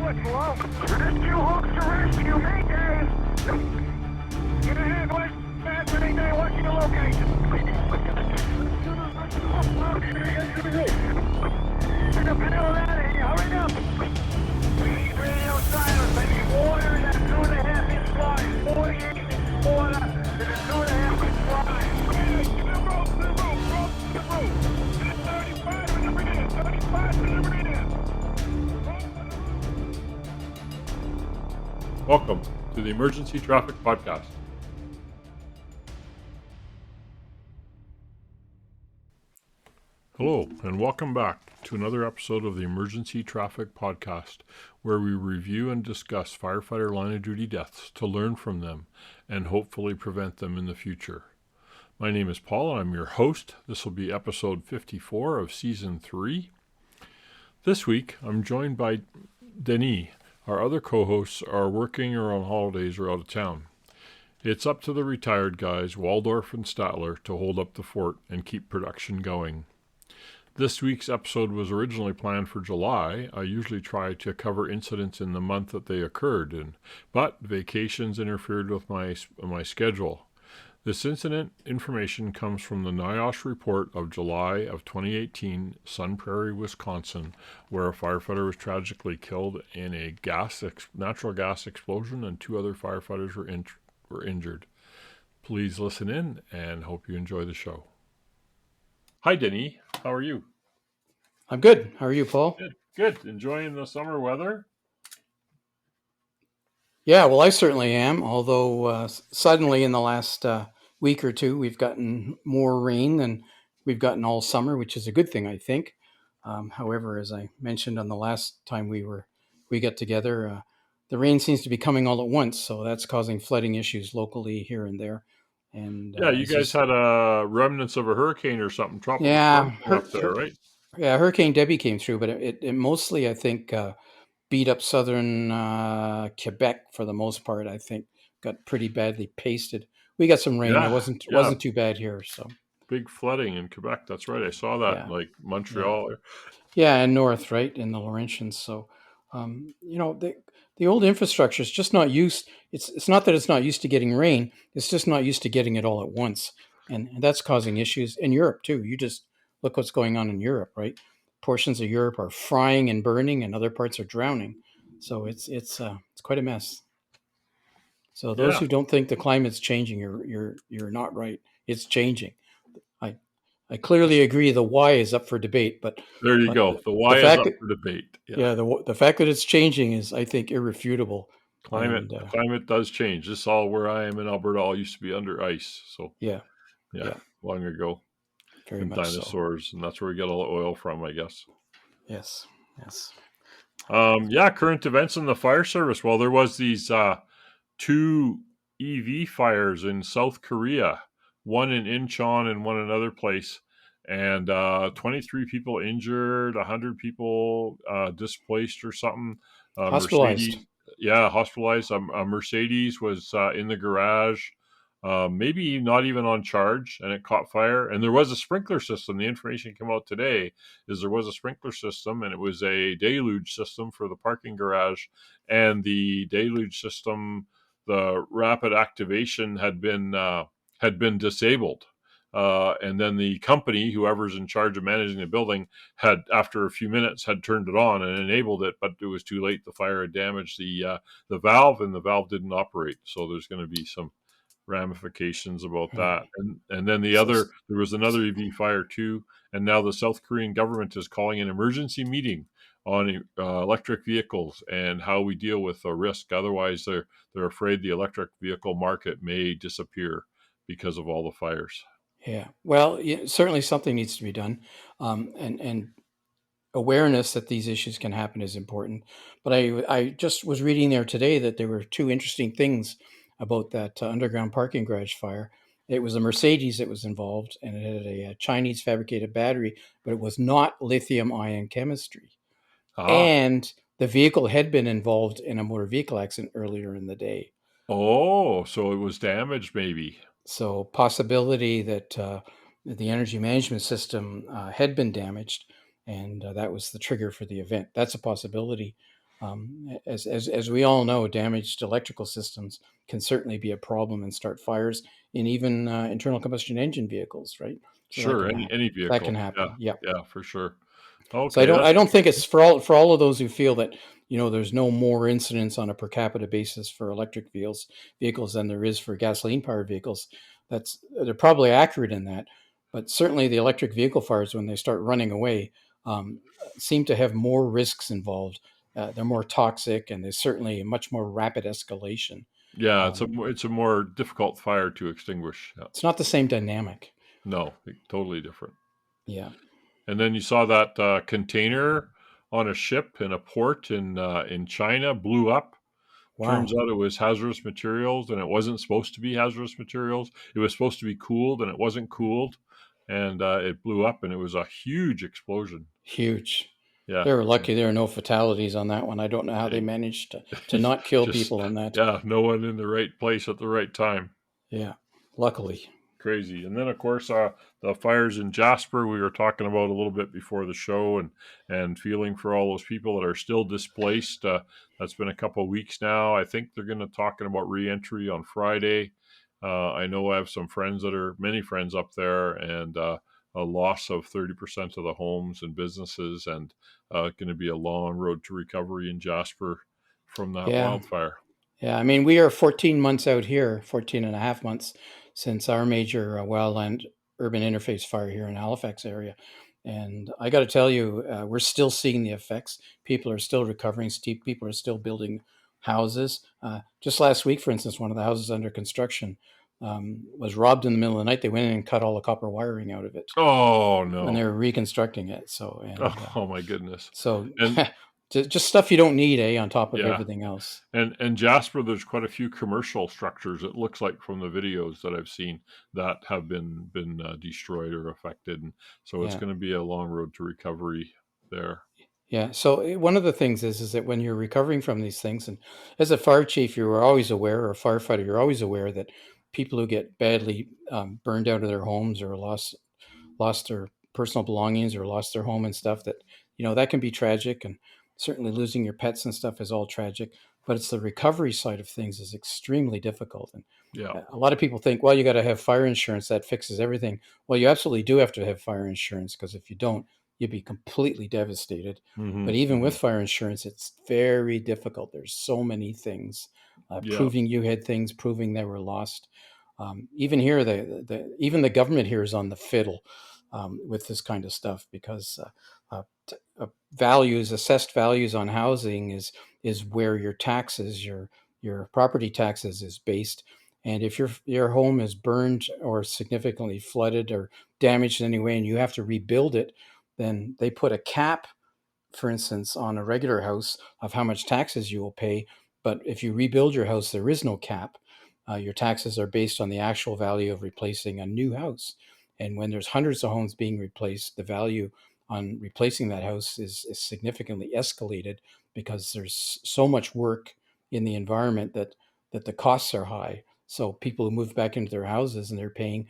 Hello? Rescue hooks to rescue, Mayday! Get ahead, West. Fast, Mayday, what's your location? Get the panel out of here, hurry up! We need radio silence, baby. Water in that 2.5-inch line. 48 inch water in a 2.5-inch line. To the rope, to the rope. 35 in the rear, 35 in the rear. Welcome to the Emergency Traffic Podcast. Hello, and welcome back to another episode of the Emergency Traffic Podcast, where we review and discuss firefighter line of duty deaths to learn from them and hopefully prevent them in the future. My name is Paul, and I'm your host. This will be episode 54 of Season 3. This week, I'm joined by Denis. Our other co-hosts are working or on holidays or out of town. It's up to the retired guys, Waldorf and Statler, to hold up the fort and keep production going. This week's episode was originally planned for July. I usually try to cover incidents in the month that they occurred in, but vacations interfered with my schedule. This incident information comes from the NIOSH report of July of 2018, Sun Prairie, Wisconsin, where a firefighter was tragically killed in a natural gas explosion and 2 other firefighters were injured. Please listen in and hope you enjoy the show. Hi, Denis. How are you? I'm good. How are you, Paul? Good. Enjoying the summer weather? Yeah, well, I certainly am. Although suddenly in the last week or two, we've gotten more rain than we've gotten all summer, which is a good thing, I think. However, as I mentioned on the last time we got together, the rain seems to be coming all at once, so that's causing flooding issues locally here and there. And yeah, you guys had remnants of a hurricane or something. Tropical storm up there, right? Yeah, Hurricane Debbie came through, but it mostly, I think, beat up southern Quebec for the most part. I think got pretty badly pasted. We got some rain. It wasn't too bad here. So big flooding in Quebec. That's right. I saw that, like Montreal. Yeah, and north, right, in the Laurentians. So, the old infrastructure is just not used. It's not that it's not used to getting rain. It's just not used to getting it all at once, and that's causing issues in Europe too. You just look what's going on in Europe, right? Portions of Europe are frying and burning, and other parts are drowning. So it's quite a mess. So those who don't think the climate's changing, you're not right. It's changing. I clearly agree the why is up for debate, but there you go. The why is up for debate. Yeah, the fact that it's changing is, I think, irrefutable. Climate does change. This all where I am in Alberta all used to be under ice. So yeah, long ago. Very much dinosaurs, so. And that's where we get all the oil from, I guess. Yes. Current events in the fire service. Well, there was these 2 EV fires in South Korea, one in Incheon and one in another place, and 23 people injured, 100 people displaced or something. Hospitalized. Hospitalized. A Mercedes was in the garage. Maybe not even on charge, and it caught fire. And there was a sprinkler system. The information came out today is there was a sprinkler system, and it was a deluge system for the parking garage. And the deluge system, the rapid activation had been disabled. And then the company, whoever's in charge of managing the building, had, after a few minutes, had turned it on and enabled it, but it was too late. The fire had damaged the valve, and the valve didn't operate. So there's going to be some ramifications about that. And then there was another EV fire too, and now the South Korean government is calling an emergency meeting on electric vehicles and how we deal with the risk. Otherwise, they're afraid the electric vehicle market may disappear because of all the fires. Yeah, well, certainly something needs to be done, and awareness that these issues can happen is important. But I just was reading there today that there were 2 interesting things about that underground parking garage fire. It was a Mercedes that was involved, and it had a Chinese fabricated battery, but it was not lithium-ion chemistry. And the vehicle had been involved in a motor vehicle accident earlier in the day. Oh, so it was damaged maybe. So possibility that the energy management system had been damaged, and that was the trigger for the event. That's a possibility. As we all know, damaged electrical systems can certainly be a problem and start fires in even internal combustion engine vehicles, right? So Sure, any that can vehicle. Yeah, happen. Yeah. yeah, for sure. So Okay, I that's don't think it's for all of those who feel that there's no more incidents on a per capita basis for electric vehicles than there is for gasoline powered vehicles. They're probably accurate in that, but certainly the electric vehicle fires, when they start running away, um, seem to have more risks involved. They're more toxic, and there's certainly a much more rapid escalation. yeah, Um, it's a more difficult fire to extinguish. Yeah. it's not the same dynamic. No, totally different. Yeah. And then you saw that container on a ship in a port in China blew up. Turns Wow. out it was hazardous materials, and it wasn't supposed to be hazardous materials. It was supposed to be cooled, and it wasn't cooled, and it blew up, and it was a huge explosion. Huge. Yeah, They were lucky there were no fatalities on that one. I don't know how they managed to not kill just people on that. yeah, no one in the right place at the right time. Yeah, luckily. Crazy. And then of course the fires in Jasper we were talking about a little bit before the show, and feeling for all those people that are still displaced. That's been a couple of weeks now. I think they're going to talking about reentry on Friday. I know I have some friends that are many friends up there, and a loss of 30% of the homes and businesses, and going to be a long road to recovery in Jasper from that Yeah. wildfire. Yeah. I mean, we are 14 months out here, 14 and a half months since our major wildland urban interface fire here in Halifax area. And I got to tell you, we're still seeing the effects. People are still recovering. People are still building houses. Just last week, for instance, one of the houses under construction was robbed in the middle of the night. They went in and cut all the copper wiring out of it Oh when they no. were reconstructing it. Oh my goodness. So And just stuff you don't need, on top of yeah. everything else. And Jasper, there's quite a few commercial structures. It looks like from the videos that I've seen that have been destroyed or affected, and so it's Yeah. going to be a long road to recovery there. Yeah. So one of the things is that when you're recovering from these things, and as a fire chief, you're always aware, or a firefighter, you're always aware that people who get badly burned out of their homes or lost their personal belongings or lost their home and stuff, that that can be tragic, and certainly losing your pets and stuff is all tragic, but it's the recovery side of things is extremely difficult. And Yeah. a lot of people think, well, you got to have fire insurance that fixes everything. Well, you absolutely do have to have fire insurance, because if you don't, you'd be completely devastated. But even with fire insurance, it's very difficult. There's so many things, Yeah. proving you had things, proving they were lost. Even here, even the government here is on the fiddle with this kind of stuff, because assessed values on housing is where your taxes, your property taxes is based. And if your home is burned or significantly flooded or damaged in any way, and you have to rebuild it, then they put a cap, for instance, on a regular house of how much taxes you will pay. But if you rebuild your house, there is no cap. Your taxes are based on the actual value of replacing a new house. And when there's hundreds of homes being replaced, the value on replacing that house is significantly escalated, because there's so much work in the environment that the costs are high. So people who move back into their houses, and they're paying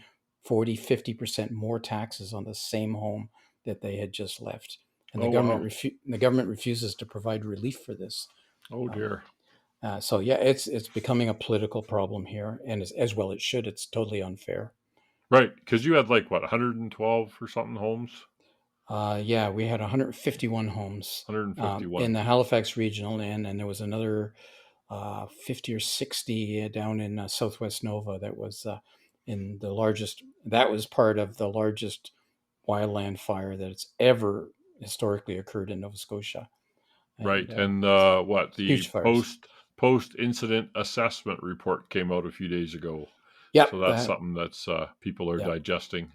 40-50% more taxes on the same home that they had just left. And Oh wow. the government refuses to provide relief for this. Oh Um, dear. so yeah, it's becoming a political problem here, and as well it should. It's totally unfair. Right, because you had like what 112 or something homes. Yeah, we had 151 homes 151. in the Halifax regional, and there was another 50 or 60 down in Southwest Nova. That was in the largest. That was part of the largest wildland fire that's ever historically occurred in Nova Scotia, Right, and and what the huge fires. post incident assessment report came out a few days ago. So Yep, that's something that's people are yep, digesting.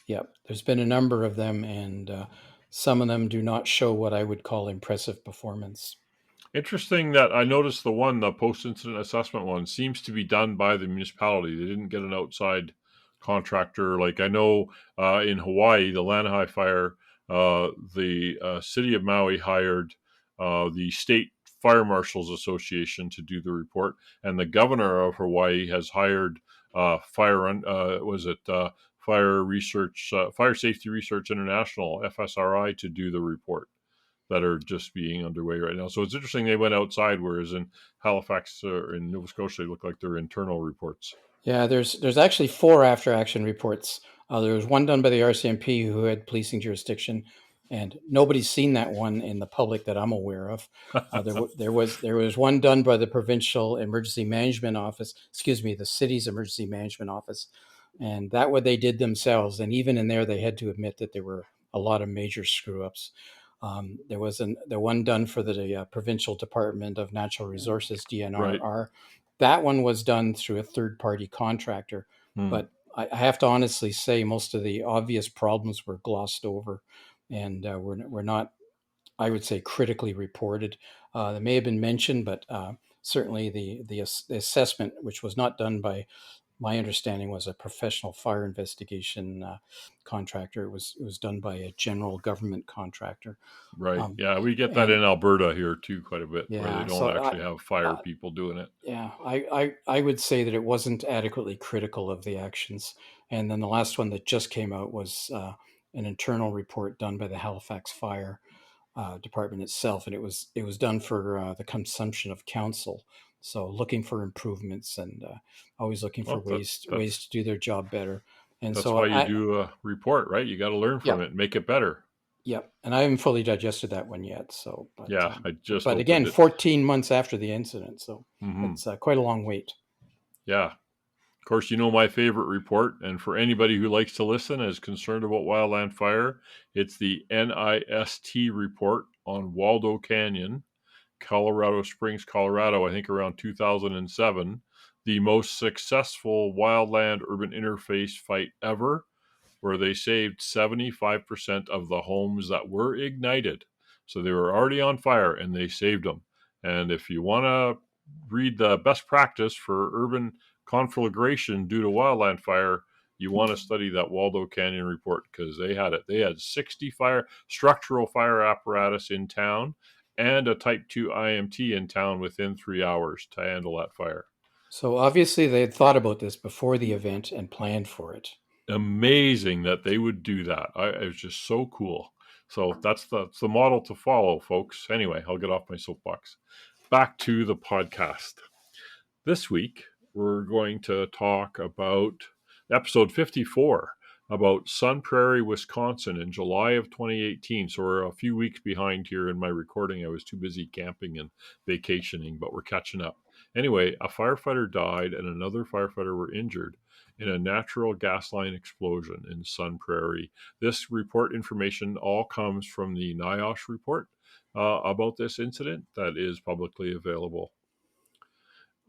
yep. There's been a number of them, and some of them do not show what I would call impressive performance. Interesting that I noticed the post incident assessment one seems to be done by the municipality. They didn't get an outside contractor. Like I know in Hawaii, the Lanahai fire, the city of Maui hired the State Fire Marshals Association to do the report, and the governor of Hawaii has hired Fire Safety Research International (FSRI) to do the report. that are just being underway right now. So it's interesting they went outside, whereas in Halifax or in Nova Scotia, they look like they're internal reports. Yeah, there's actually 4 after action reports. There was one done by the RCMP who had policing jurisdiction, and nobody's seen that one in the public that I'm aware of. There was one done by the provincial emergency management office. Excuse me, the city's emergency management office, and that what they did themselves. And even in there, they had to admit that there were a lot of major screw ups. There was the one done for the Provincial Department of Natural Resources, Right. DNRR. That one was done through a third party contractor. Hmm. But I have to honestly say, most of the obvious problems were glossed over and were not, I would say, critically reported. They may have been mentioned, but certainly the assessment, which was not done by my understanding was a professional fire investigation contractor. It was done by a general government contractor. Right. Um, Yeah, we get that and in Alberta here too, quite a bit, where they yeah, don't so actually have fire I, people doing it. yeah, I would say that it wasn't adequately critical of the actions. And then the last one that just came out was an internal report done by the Halifax Fire Department itself, and it was done for the consumption of council. So looking for improvements and always looking for Well, that, ways to do their job better. And that's so why you do a report, right? You got to learn from yeah, it and make it better. yeah, and I haven't fully digested that one yet. So, Yeah, I just but again, opened it. 14 months after the incident, so Hmm. it's quite a long wait. Yeah. Of course, you know my favorite report, and for anybody who likes to listen and is concerned about wildland fire, it's the NIST report on Waldo Canyon, Colorado Springs, Colorado, I think around 2007, the most successful wildland urban interface fight ever, where they saved 75% of the homes that were ignited. So they were already on fire and they saved them. And if you want to read the best practice for urban conflagration due to wildland fire, you want to study that Waldo Canyon report because they had it. They had 60 structural fire apparatus in town and a Type 2 IMT in town within 3 hours to handle that fire. So obviously they had thought about this before the event and planned for it. Amazing that they would do that. It was just so cool. So that's the model to follow, folks. Anyway, I'll get off my soapbox. Back to the podcast. This week, we're going to talk about episode 54 about Sun Prairie, Wisconsin in July of 2018. So we're a few weeks behind here in my recording. I was too busy camping and vacationing, but we're catching up. Anyway, a firefighter died and another firefighter were injured in a natural gas line explosion in Sun Prairie. This report information all comes from the NIOSH report about this incident that is publicly available.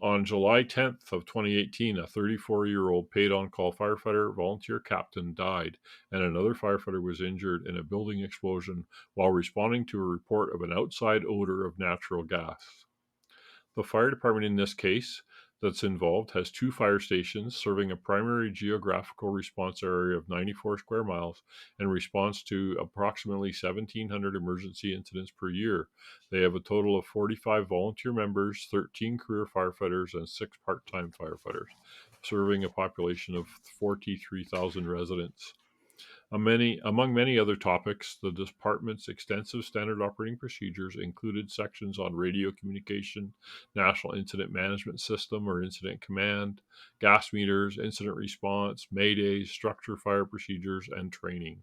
On July 10th of 2018, a 34-year-old paid-on-call firefighter volunteer captain died, and another firefighter was injured in a building explosion while responding to a report of an outside odor of natural gas. The fire department in this case that's involved has 2 fire stations serving a primary geographical response area of 94 square miles and responds to approximately 1,700 emergency incidents per year. They have a total of 45 volunteer members, 13 career firefighters, and 6 part-time firefighters, serving a population of 43,000 residents. Among many other topics, the department's extensive standard operating procedures included sections on radio communication, National Incident Management System or Incident Command, gas meters, incident response, maydays, structure fire procedures, and training.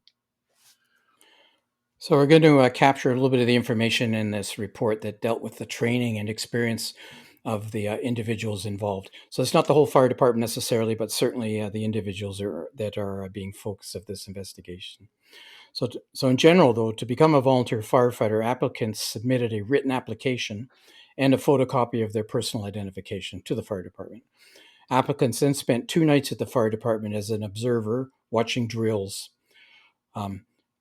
So we're going to capture a little bit of the information in this report that dealt with the training and experience of the individuals involved. So it's not the whole fire department necessarily, but certainly the individuals that are being focus of this investigation. So in general, though, to become a volunteer firefighter, applicants submitted a written application and a photocopy of their personal identification to the fire department. Applicants then spent 2 nights at the fire department as an observer, watching drills.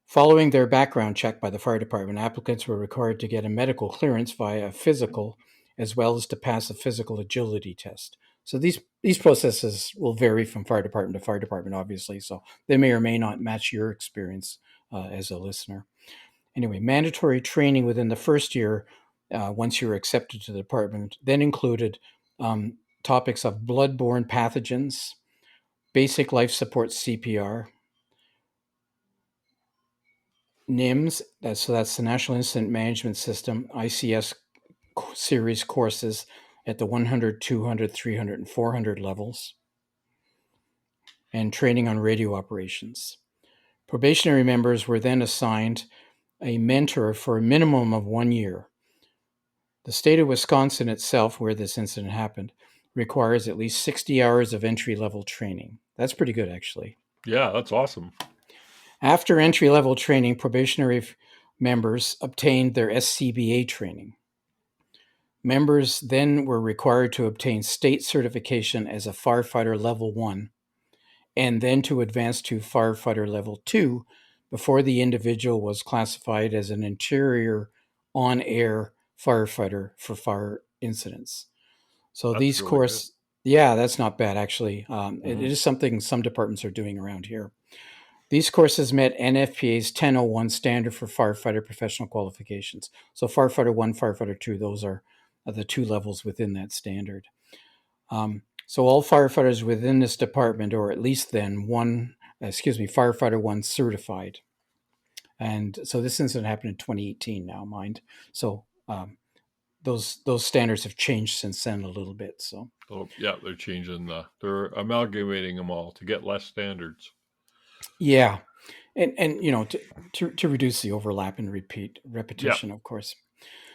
Following their background check by the fire department, applicants were required to get a medical clearance via a physical, as well as to pass a physical agility test. So these processes will vary from fire department to fire department, obviously. So they may or may not match your experience as a listener. Anyway, mandatory training within the first year, once you're accepted to the department, then included topics of bloodborne pathogens, basic life support CPR, NIMS, that's the National Incident Management System, ICS series courses at the 100, 200, 300, and 400 levels, and training on radio operations. Probationary members were then assigned a mentor for a minimum of 1 year. The state of Wisconsin itself, where this incident happened, requires at least 60 hours of entry-level training. That's pretty good, actually. Yeah, that's awesome. After entry-level training, probationary members obtained their SCBA training. Members then were required to obtain state certification as a firefighter level 1 and then to advance to firefighter level 2 before the individual was classified as an interior on-air firefighter for fire incidents. So That's these really good. yeah, that's not bad actually. It Mhm. is something some departments are doing around here. These courses met NFPA's 1001 standard for firefighter professional qualifications. So firefighter 1, firefighter 2, those are the two levels within that standard. So all firefighters within this department, or at least then firefighter 1 certified. And so this incident happened in 2018 now, mind. So those standards have changed since then a little bit. So Oh, yeah, they're amalgamating them all to get less standards. yeah, and to reduce the overlap and Yeah. repetition, of course.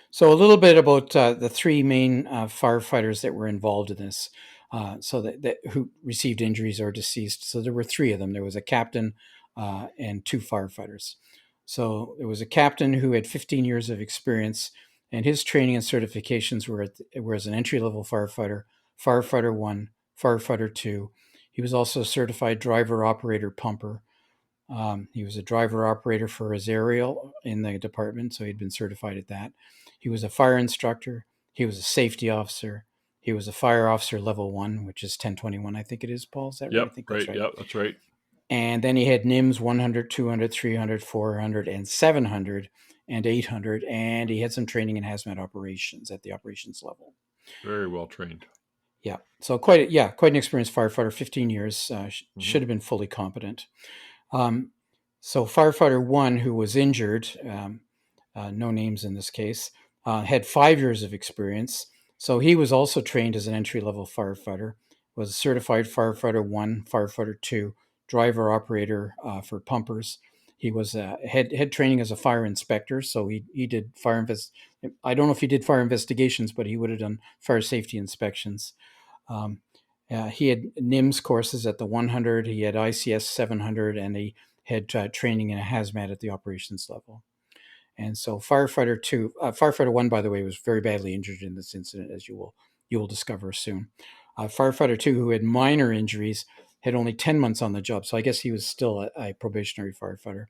So a little bit about the three main firefighters that were involved in this, so that who received injuries or deceased. So there were three of them. There was a captain and two firefighters. So there was a captain who had 15 years of experience, and his training and certifications were as an entry level firefighter, firefighter 1, firefighter 2. He was also a certified driver operator pumper. He was a driver operator for his aerial in the department, so he'd been certified at that. He was a fire instructor. He was a safety officer. He was a fire officer level 1, which is 1021, I think it is, Paul. Is that right? I Yep. think that's Right. right. Yep. That's right. And then he had NIMS 100, 200, 300, 400, and 700, and 800. And he had some training in hazmat operations at the operations level. Very well trained. Yeah. So quite an experienced firefighter, 15 years, should have been fully competent. So firefighter 1, who was injured, no names in this case, had 5 years of experience. So he was also trained as an entry-level firefighter, was a certified firefighter 1, firefighter 2, driver operator for pumpers. He was had training as a fire inspector, so he did I don't know if he did fire investigations, but he would have done fire safety inspections. Um, he had NIMS courses at the 100, he had ICS 700, and he had training in a hazmat at the operations level. And so firefighter 1, by the way, was very badly injured in this incident, as you will discover soon. Firefighter 2, who had minor injuries, had only 10 months on the job, so I guess he was still a probationary firefighter.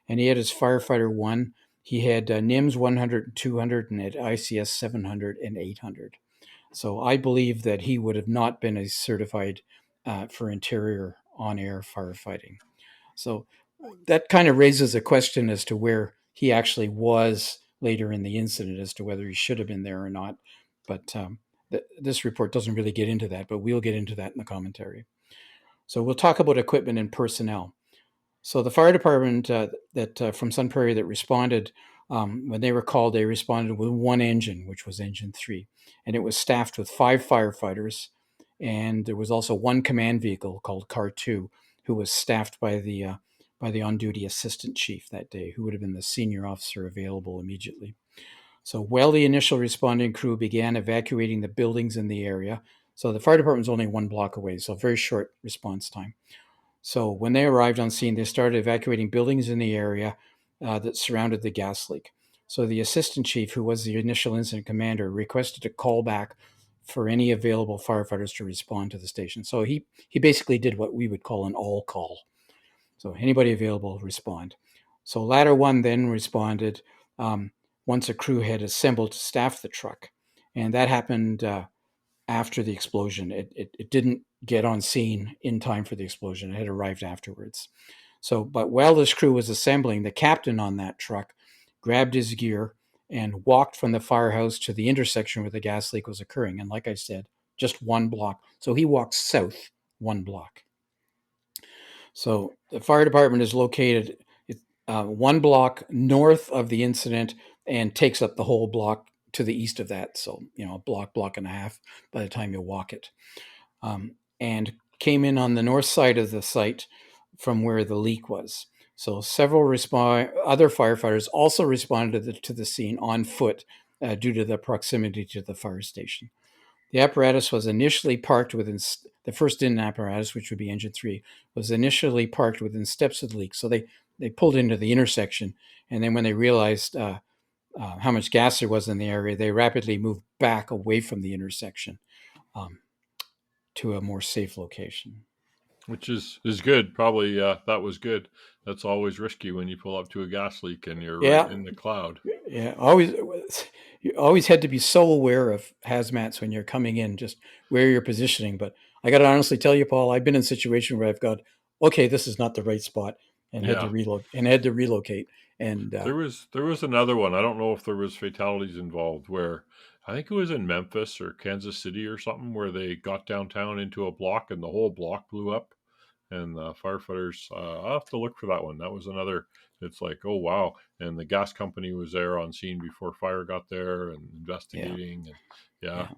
And he had his firefighter 1. He had NIMS 100 and 200, and had ICS 700 and 800. So I believe that he would have not been as certified for interior on-air firefighting. So that kind of raises a question as to where he actually was later in the incident, as to whether he should have been there or not. But this report doesn't really get into that, but we'll get into that in the commentary. So we'll talk about equipment and personnel. So the fire department from Sun Prairie that responded, when they were called, they responded with one engine, which was engine 3. And it was staffed with 5 firefighters. And there was also one command vehicle called Car 2, who was staffed by the on-duty assistant chief that day, who would have been the senior officer available immediately. So while the initial responding crew began evacuating the buildings in the area, so the fire department was only 1 block away, so very short response time. So when they arrived on scene, they started evacuating buildings in the area that surrounded the gas leak. So the assistant chief, who was the initial incident commander, requested a call back for any available firefighters to respond to the station. So he basically did what we would call an all call. So anybody available, respond. So Ladder 1 then responded once a crew had assembled to staff the truck. And that happened after the explosion. It didn't get on scene in time for the explosion. It had arrived afterwards. So, but while this crew was assembling, the captain on that truck grabbed his gear and walked from the firehouse to the intersection where the gas leak was occurring. And like I said, just 1 block. So he walked south 1 block. So the fire department is located one block north of the incident and takes up the whole block to the east of that. So, a block and a half by the time you walk it. And came in on the north side of the site from where the leak was. So several other firefighters also responded to the scene on foot due to the proximity to the fire station. The apparatus was initially parked within the first in apparatus, which would be engine 3, was initially parked within steps of the leak. So they pulled into the intersection, and then when they realized how much gas there was in the area, they rapidly moved back away from the intersection to a more safe location. Which is good. Probably that was good. That's always risky when you pull up to a gas leak and you're right Yeah, in the cloud. yeah. You always had to be so aware of hazmats when you're coming in, just where you're positioning. But I got to honestly tell you, Paul, I've been in a situation where I've got, okay, this is not the right spot, and had to Yeah. relocate. And There was another one. I don't know if there was fatalities involved where I think it was in Memphis or Kansas City or something where they got downtown into a block and the whole block blew up and firefighters I'll have to look for that one. That was another. It's like, oh wow, and the gas company was there on scene before fire got there and yeah, investigating, and yeah. yeah.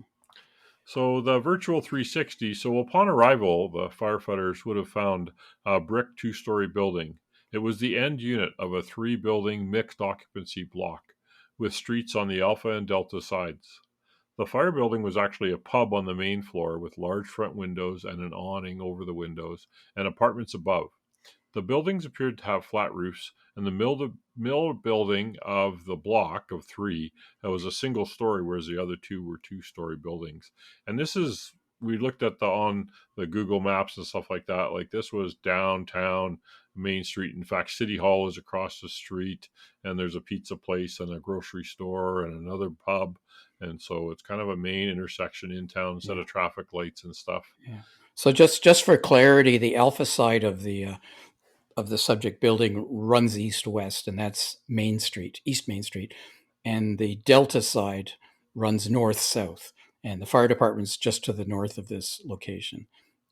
So the virtual 360. So upon arrival, the firefighters would have found a brick two-story building. It was the end unit of a three-building mixed occupancy block with streets on the Alpha and Delta sides. The fire building was actually a pub on the main floor with large front windows and an awning over the windows and apartments above. The buildings appeared to have flat roofs, and the mill building of the block of three that was a single story, whereas the other two were two-story buildings. And this is we looked at the on the Google Maps and stuff like that. Like this was downtown Main Street. In fact, City Hall is across the street, and there's a pizza place and a grocery store and another pub. And so it's kind of a main intersection in town, set Yeah, of traffic lights and stuff. yeah. So just for clarity, the alpha side of the subject building runs east west, and that's Main Street, East Main Street, and the delta side runs north south, and the fire department's just to the north of this location.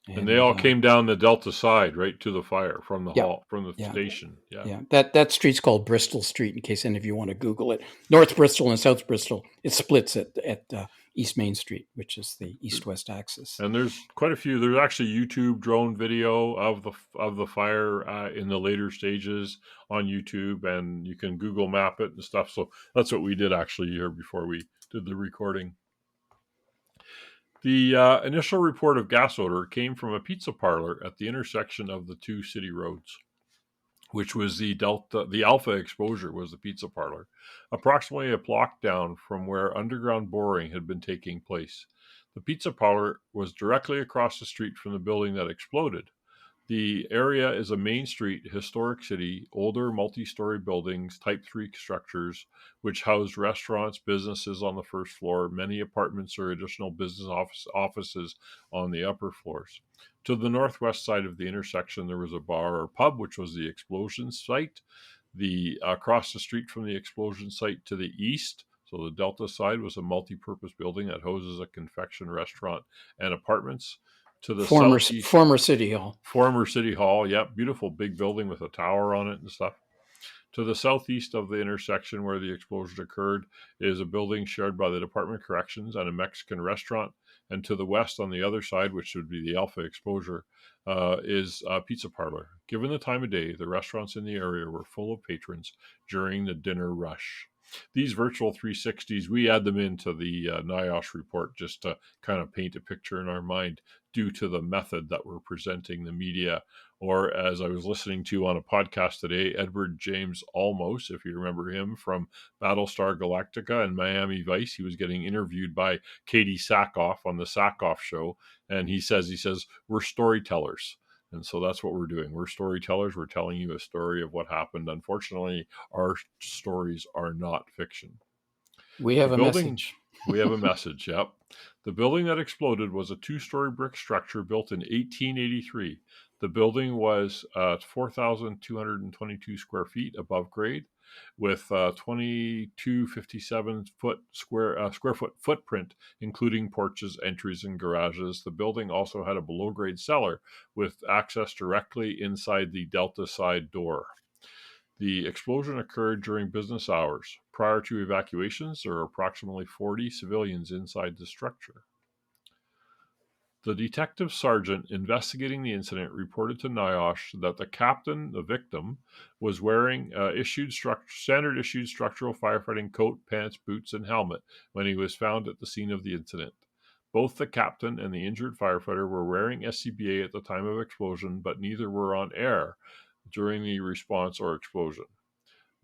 And they And all came down the Delta side right to the fire from the yeah, hall, from the yeah, station. Yeah. yeah. That street's called Bristol Street. In case any of you want to Google it, North Bristol and South Bristol. It splits at East Main Street, which is the east-west axis. And there's quite a few. There's actually YouTube drone video of the fire in the later stages on YouTube, and you can Google map it and stuff. So that's what we did actually here before we did the recording. The initial report of gas odor came from a pizza parlor at the intersection of the two city roads, which was the alpha exposure was the pizza parlor, approximately a block down from where underground boring had been taking place. The pizza parlor was directly across the street from the building that exploded. The area is a main street, historic city, older multi-story buildings, type 3 structures, which housed restaurants, businesses on the first floor, many apartments or additional business offices on the upper floors. To the northwest side of the intersection, there was a bar or pub, which was the explosion site. The across the street from the explosion site to the east, so the Delta side, was a multi-purpose building that houses a confection restaurant and apartments. To the southeast, Former City Hall. former City Hall, yep, beautiful big building with a tower on it and stuff. To the southeast of the intersection where the explosion occurred is a building shared by the Department of Corrections and a Mexican restaurant. And to the west, on the other side, which would be the Alpha exposure, is a pizza parlor. Given the time of day, the restaurants in the area were full of patrons during the dinner rush. These virtual 360s, we add them into the NIOSH report just to kind of paint a picture in our mind due to the method that we're presenting the media. Or as I was listening to on a podcast today, Edward James Olmos, if you remember him from Battlestar Galactica and Miami Vice, he was getting interviewed by Katie Sackhoff on the Sackhoff show. And he says, we're storytellers. And so that's what we're doing. We're storytellers. We're telling you a story of what happened. Unfortunately, our stories are not fiction. We have The a building, message. we have a message, yep. The building that exploded was a two-story brick structure built in 1883. The building was 4,222 square feet above grade, with 2257 square foot footprint, including porches, entries, and garages. The building also had a below-grade cellar with access directly inside the Delta side door. The explosion occurred during business hours. Prior to evacuations, there were approximately 40 civilians inside the structure. The detective sergeant investigating the incident reported to NIOSH that the captain, the victim, was wearing standard issued structural firefighting coat, pants, boots, and helmet when he was found at the scene of the incident. Both the captain and the injured firefighter were wearing SCBA at the time of explosion, but neither were on air during the response or explosion.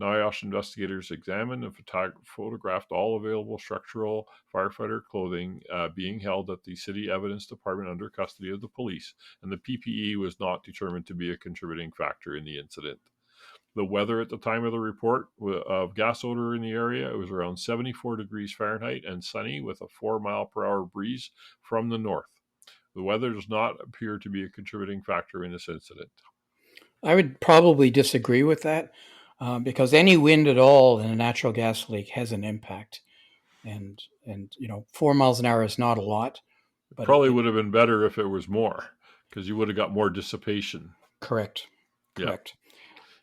NIOSH investigators examined and photographed all available structural firefighter clothing being held at the City Evidence Department under custody of the police, and the PPE was not determined to be a contributing factor in the incident. The weather at the time of the report of gas odor in the area, it was around 74 degrees Fahrenheit and sunny with a 4-mile-per-hour breeze from the north. The weather does not appear to be a contributing factor in this incident. I would probably disagree with that because any wind at all in a natural gas leak has an impact. And 4 miles an hour is not a lot, but Probably would have been better if it was more, because you would have got more dissipation. correct. Yeah.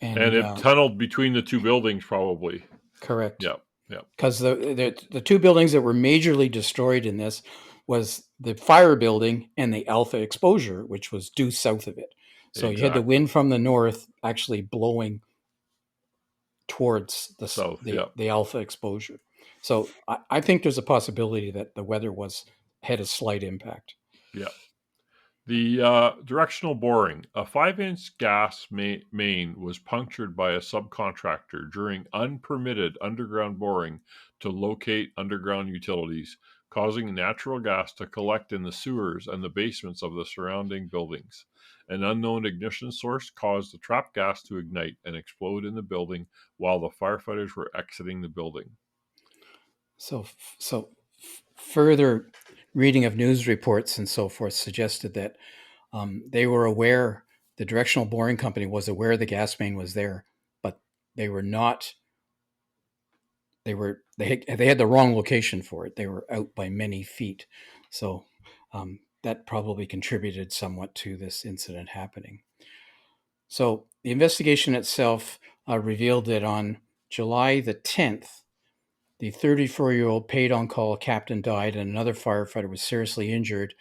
And it tunneled between the two buildings, probably. correct. Yeah. Because the two buildings that were majorly destroyed in this was the fire building and the Alpha exposure, which was due south of it. So you had the wind from the north actually blowing towards the South, the Alpha exposure. So I think there's a possibility that the weather had a slight impact. Yeah. The directional boring. A 5-inch gas main was punctured by a subcontractor during unpermitted underground boring to locate underground utilities, causing natural gas to collect in the sewers and the basements of the surrounding buildings. An unknown ignition source caused the trapped gas to ignite and explode in the building while the firefighters were exiting the building. So further reading of news reports and so forth suggested that they were aware, the directional boring company was aware the gas main was there, but they were not. They had the wrong location for it. They were out by many feet, so that probably contributed somewhat to this incident happening. So the investigation itself revealed that on July the 10th, the 34-year-old paid-on-call captain died, and another firefighter was seriously injured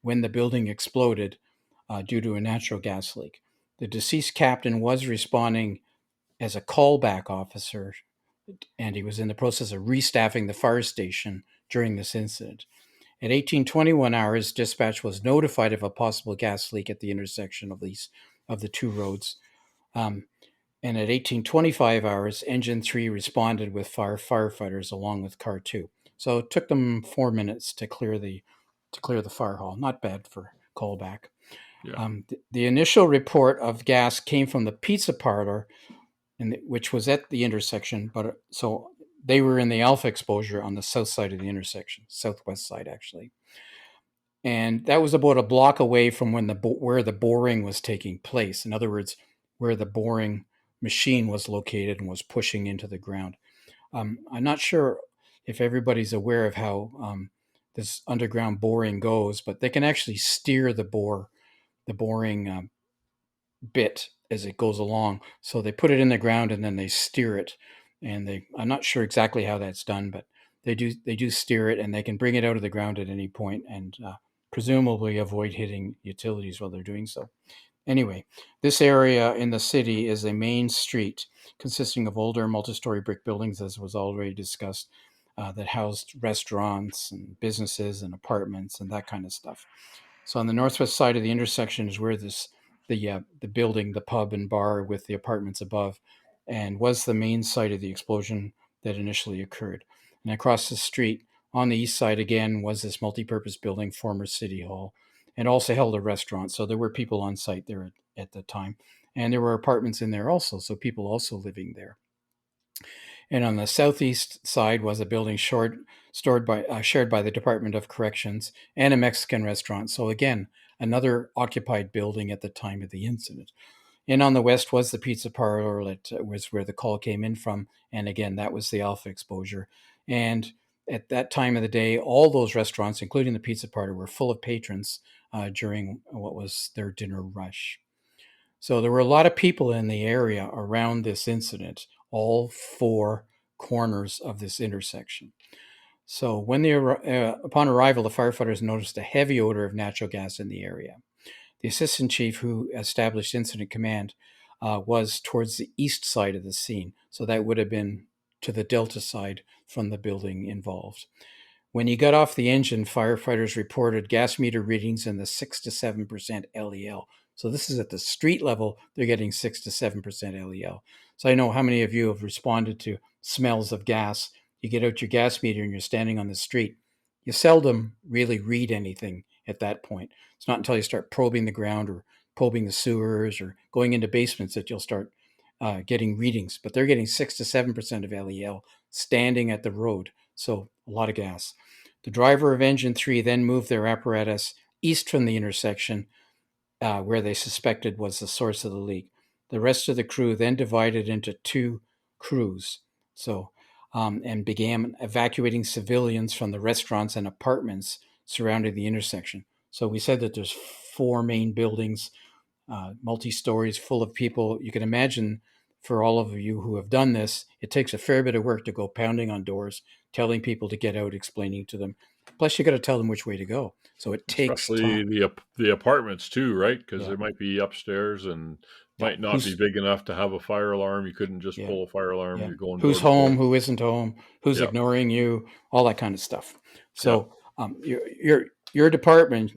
when the building exploded due to a natural gas leak. The deceased captain was responding as a callback officer, and he was in the process of restaffing the fire station during this incident. At 1821 hours, dispatch was notified of a possible gas leak at the intersection of the two roads. And at 1825 hours, Engine 3 responded with firefighters along with Car 2. So it took them 4 minutes to clear the fire hall. Not bad for callback. Yeah. The initial report of gas came from the pizza parlor, which was at the intersection. But so they were in the Alpha exposure on the south side of the intersection, southwest side actually. And that was about a block away from where the boring was taking place. In other words, where the boring machine was located and was pushing into the ground. I'm not sure if everybody's aware of how this underground boring goes, but they can actually steer the boring bit as it goes along. So they put it in the ground and then they steer it. And I'm not sure exactly how that's done, but they do steer it, and they can bring it out of the ground at any point and presumably avoid hitting utilities while they're doing so. Anyway, this area in the city is a main street consisting of older multi-story brick buildings, as was already discussed, that housed restaurants and businesses and apartments and that kind of stuff. So on the northwest side of the intersection is where the building, the pub and bar with the apartments above, and was the main site of the explosion that initially occurred. And across the street on the east side again was this multi-purpose building, former city hall, and also held a restaurant. So there were people on site there at the time. And there were apartments in there also, so people also living there. And on the southeast side was a building shared by the Department of Corrections and a Mexican restaurant. So again, another occupied building at the time of the incident. And on the west was the pizza parlor that was where the call came in from. And again, that was the Alpha exposure. And at that time of the day, all those restaurants, including the pizza parlor, were full of patrons during what was their dinner rush. So there were a lot of people in the area around this incident, all four corners of this intersection. So when upon arrival, the firefighters noticed a heavy odor of natural gas in the area. The assistant chief who established incident command was towards the east side of the scene. So that would have been to the delta side from the building involved. When he got off the engine, firefighters reported gas meter readings in the 6 to 7% LEL. So this is at the street level, they're getting 6 to 7% LEL. So I know how many of you have responded to smells of gas. You get out your gas meter and you're standing on the street. You seldom really read anything at that point. It's not until you start probing the ground or probing the sewers or going into basements that you'll start getting readings. But they're getting 6 to 7% of LEL standing at the road. So a lot of gas. The driver of engine 3 then moved their apparatus east from the intersection where they suspected was the source of the leak. The rest of the crew then divided into two crews. And began evacuating civilians from the restaurants and apartments surrounding the intersection. So we said that there's four main buildings, multi-stories, full of people. You can imagine, for all of you who have done this, it takes a fair bit of work to go pounding on doors, telling people to get out, explaining to them. Plus, you got to tell them which way to go. So it takes Especially time. the apartments too, right? Because Yeah. there might be upstairs and Yeah. might not be big enough to have a fire alarm. You couldn't just Yeah. pull a fire alarm. Yeah. You're going door Who's to door. home? Who isn't home? Who's Yeah, ignoring you? All that kind of stuff. yeah. So your department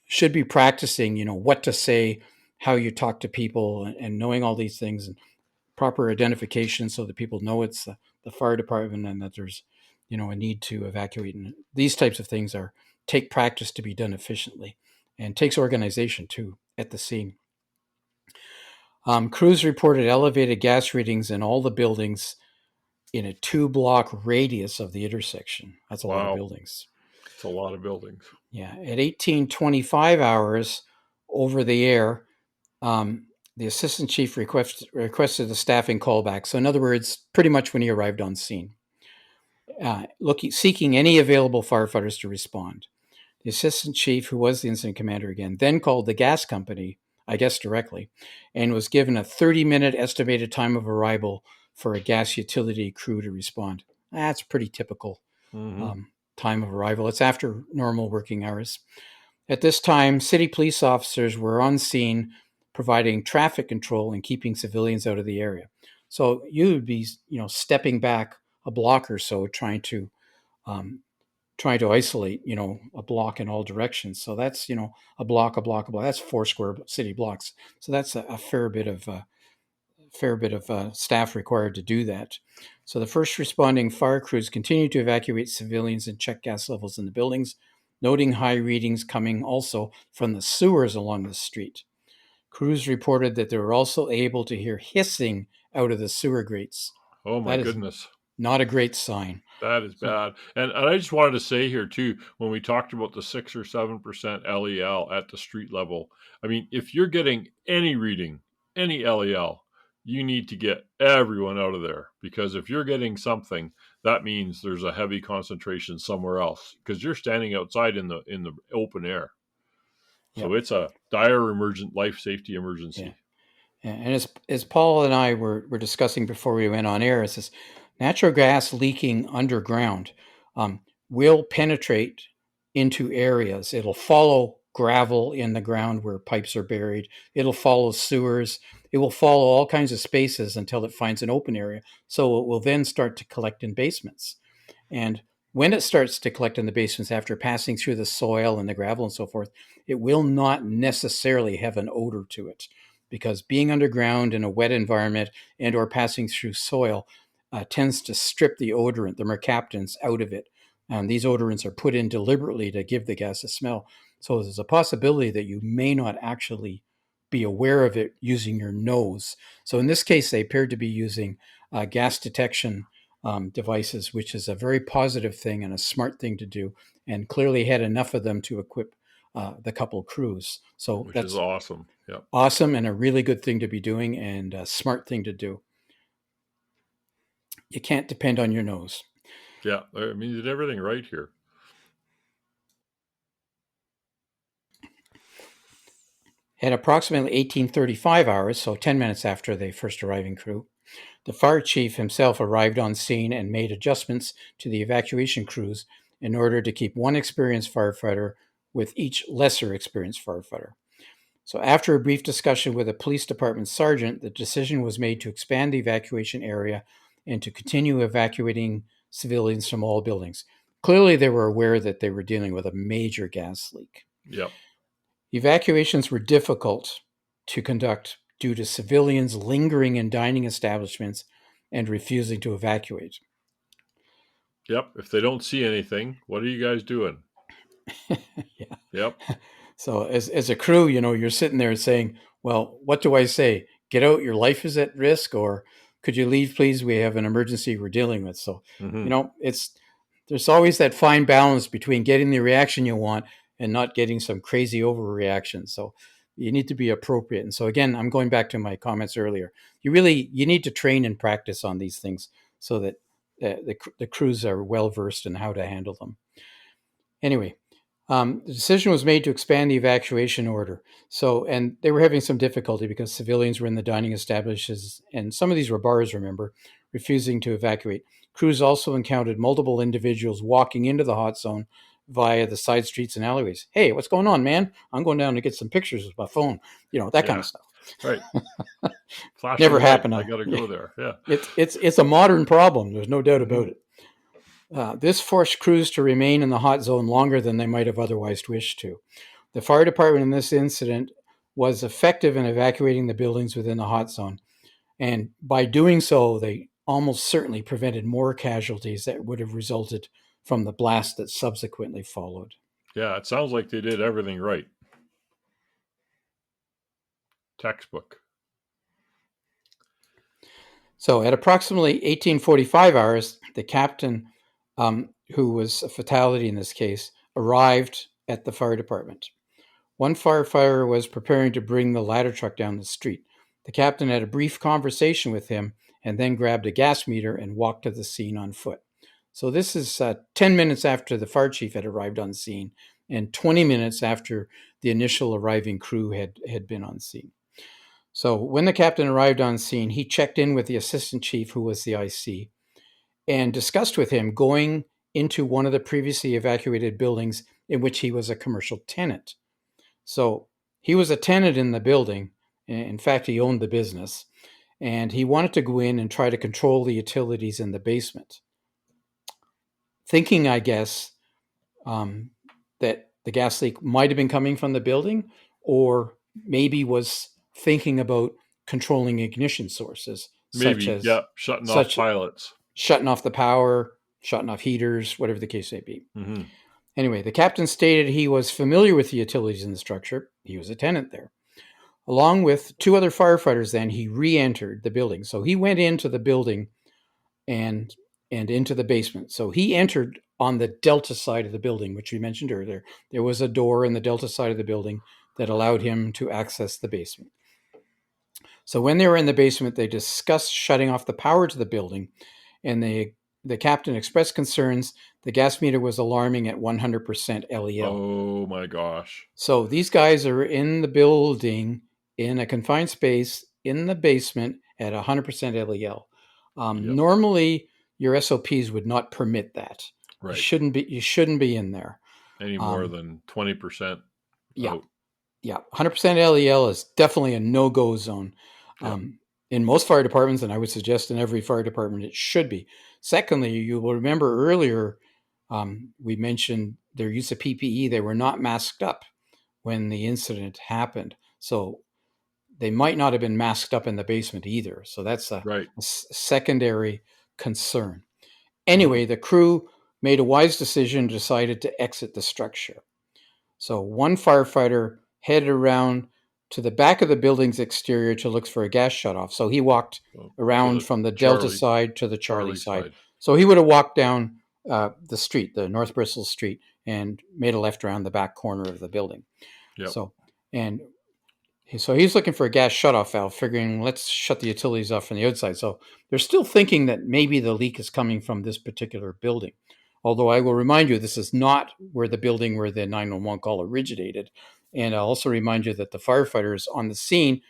should be practicing, what to say, how you talk to people, and knowing all these things, and proper identification so that people know it's the fire department and that there's, a need to evacuate. And these types of things take practice to be done efficiently, and takes organization too at the scene. Crews reported elevated gas readings in all the buildings in a 2-block radius of the intersection. That's a lot of Wow, buildings. it's a lot of buildings. Yeah. At 1825 hours over the air, the assistant chief requested a staffing callback. So, in other words, pretty much when he arrived on scene, seeking any available firefighters to respond. The assistant chief, who was the incident commander again, then called the gas company, I guess directly, and was given a 30-minute estimated time of arrival for a gas utility crew to respond. That's pretty typical Mm-hmm. time of arrival. It's after normal working hours. At this time, city police officers were on scene providing traffic control and keeping civilians out of the area. So you would be, stepping back a block or so, um, trying to isolate, a block in all directions. So that's, a block, a block, a block. That's 4 square city blocks. So that's a fair bit of staff required to do that. So the first responding fire crews continued to evacuate civilians and check gas levels in the buildings, noting high readings coming also from the sewers along the street. Crews reported that they were also able to hear hissing out of the sewer grates. Oh my That is goodness. not a great sign. That is So, bad. And I just wanted to say here too, when we talked about the 6 or 7% LEL at the street level, I mean, if you're getting any reading, any LEL, you need to get everyone out of there, because if you're getting something, that means there's a heavy concentration somewhere else, because you're standing outside in the open air. yeah, So it's a dire life safety yeah. emergency. And as Paul and I were discussing before we went on air, is this natural gas leaking underground um, will penetrate into areas. It'll follow gravel in the ground where pipes are buried. It'll follow sewers. It will follow all kinds of spaces until it finds an open area. So it will then start to collect in basements. And when it starts to collect in the basements after passing through the soil and the gravel and so forth, it will not necessarily have an odor to it, because being underground in a wet environment and or passing through soil tends to strip the odorant, the mercaptans, out of it. These odorants are put in deliberately to give the gas a smell. So there's a possibility that you may not actually be aware of it using your nose. So in this case, they appeared to be using gas detection devices, which is a very positive thing and a smart thing to do, and clearly had enough of them to equip the couple crews. So Which is that's awesome. Yeah. awesome and a really good thing to be doing and a smart thing to do. You can't depend on your nose. Yeah. I mean, you did everything right here. At approximately 1835 hours, so 10 minutes after the first arriving crew, the fire chief himself arrived on scene and made adjustments to the evacuation crews in order to keep one experienced firefighter with each lesser experienced firefighter. So, after a brief discussion with a police department sergeant, the decision was made to expand the evacuation area and to continue evacuating civilians from all buildings. Clearly, they were aware that they were dealing with a major gas leak. Yep. Evacuations were difficult to conduct due to civilians lingering in dining establishments and refusing to evacuate. Yep. If they don't see anything, what are you guys doing? Yeah. Yep. So as a crew, you're sitting there saying, well, what do I say? Get out, your life is at risk, or could you leave, please? We have an emergency we're dealing with. So, Mm-hmm. there's always that fine balance between getting the reaction you want and not getting some crazy overreaction. So you need to be appropriate. And so again, I'm going back to my comments earlier. You need to train and practice on these things so that the crews are well versed in how to handle them. Anyway, the decision was made to expand the evacuation order. So, and they were having some difficulty because civilians were in the dining establishments, and some of these were bars, remember, refusing to evacuate. Crews also encountered multiple individuals walking into the hot zone via the side streets and alleyways. Hey, what's going on, man? I'm going down to get some pictures with my phone. That kind Yeah. of stuff. Right. Flashing Never lights. happened. I got to go there. Yeah. It's a modern problem. There's no doubt Mm-hmm. about it. This forced crews to remain in the hot zone longer than they might have otherwise wished to. The fire department in this incident was effective in evacuating the buildings within the hot zone, and by doing so, they almost certainly prevented more casualties that would have resulted from the blast that subsequently followed. Yeah. It sounds like they did everything right. Textbook. So at approximately 1845 hours, the captain, who was a fatality in this case, arrived at the fire department. One firefighter was preparing to bring the ladder truck down the street. The captain had a brief conversation with him and then grabbed a gas meter and walked to the scene on foot. So this is 10 minutes after the fire chief had arrived on scene and 20 minutes after the initial arriving crew had been on scene. So when the captain arrived on scene, he checked in with the assistant chief, who was the IC, and discussed with him going into one of the previously evacuated buildings in which he was a commercial tenant. So he was a tenant in the building. In fact, he owned the business, and he wanted to go in and try to control the utilities in the basement, thinking, I guess, that the gas leak might have been coming from the building, or maybe was thinking about controlling ignition sources, such Maybe. as Yeah. Shutting off pilots. shutting off the power, shutting off heaters, whatever the case may be. Mm-hmm. Anyway, the captain stated he was familiar with the utilities in the structure. He was a tenant there. Along with two other firefighters, then he re-entered the building. So he went into the building and into the basement. So he entered on the delta side of the building, which we mentioned earlier. There was a door in the delta side of the building that allowed him to access the basement. So when they were in the basement, they discussed shutting off the power to the building, and the captain expressed concerns. The gas meter was alarming at 100% LEL. Oh my gosh. So these guys are in the building in a confined space in the basement at 100% LEL. Yep. Normally, your SOPs would not permit that. Right. You shouldn't be in there. Any more than 20%. Yeah. Out. Yeah. 100% LEL is definitely a no-go zone. Yep. In most fire departments, and I would suggest in every fire department, it should be. Secondly, you will remember earlier we mentioned their use of PPE. They were not masked up when the incident happened. So they might not have been masked up in the basement either. So that's a secondary concern. Anyway, the crew made a wise decision and decided to exit the structure. So one firefighter headed around to the back of the building's exterior to look for a gas shutoff. So he walked around from the Delta side to the Charlie side. So he would have walked down the street, the North Bristol Street, and made a left around the back corner of the building. Yep. So he's looking for a gas shutoff valve, figuring let's shut the utilities off from the outside. So they're still thinking that maybe the leak is coming from this particular building. Although I will remind you, this is not where the building where the 911 call originated. And I'll also remind you that the firefighters on the scene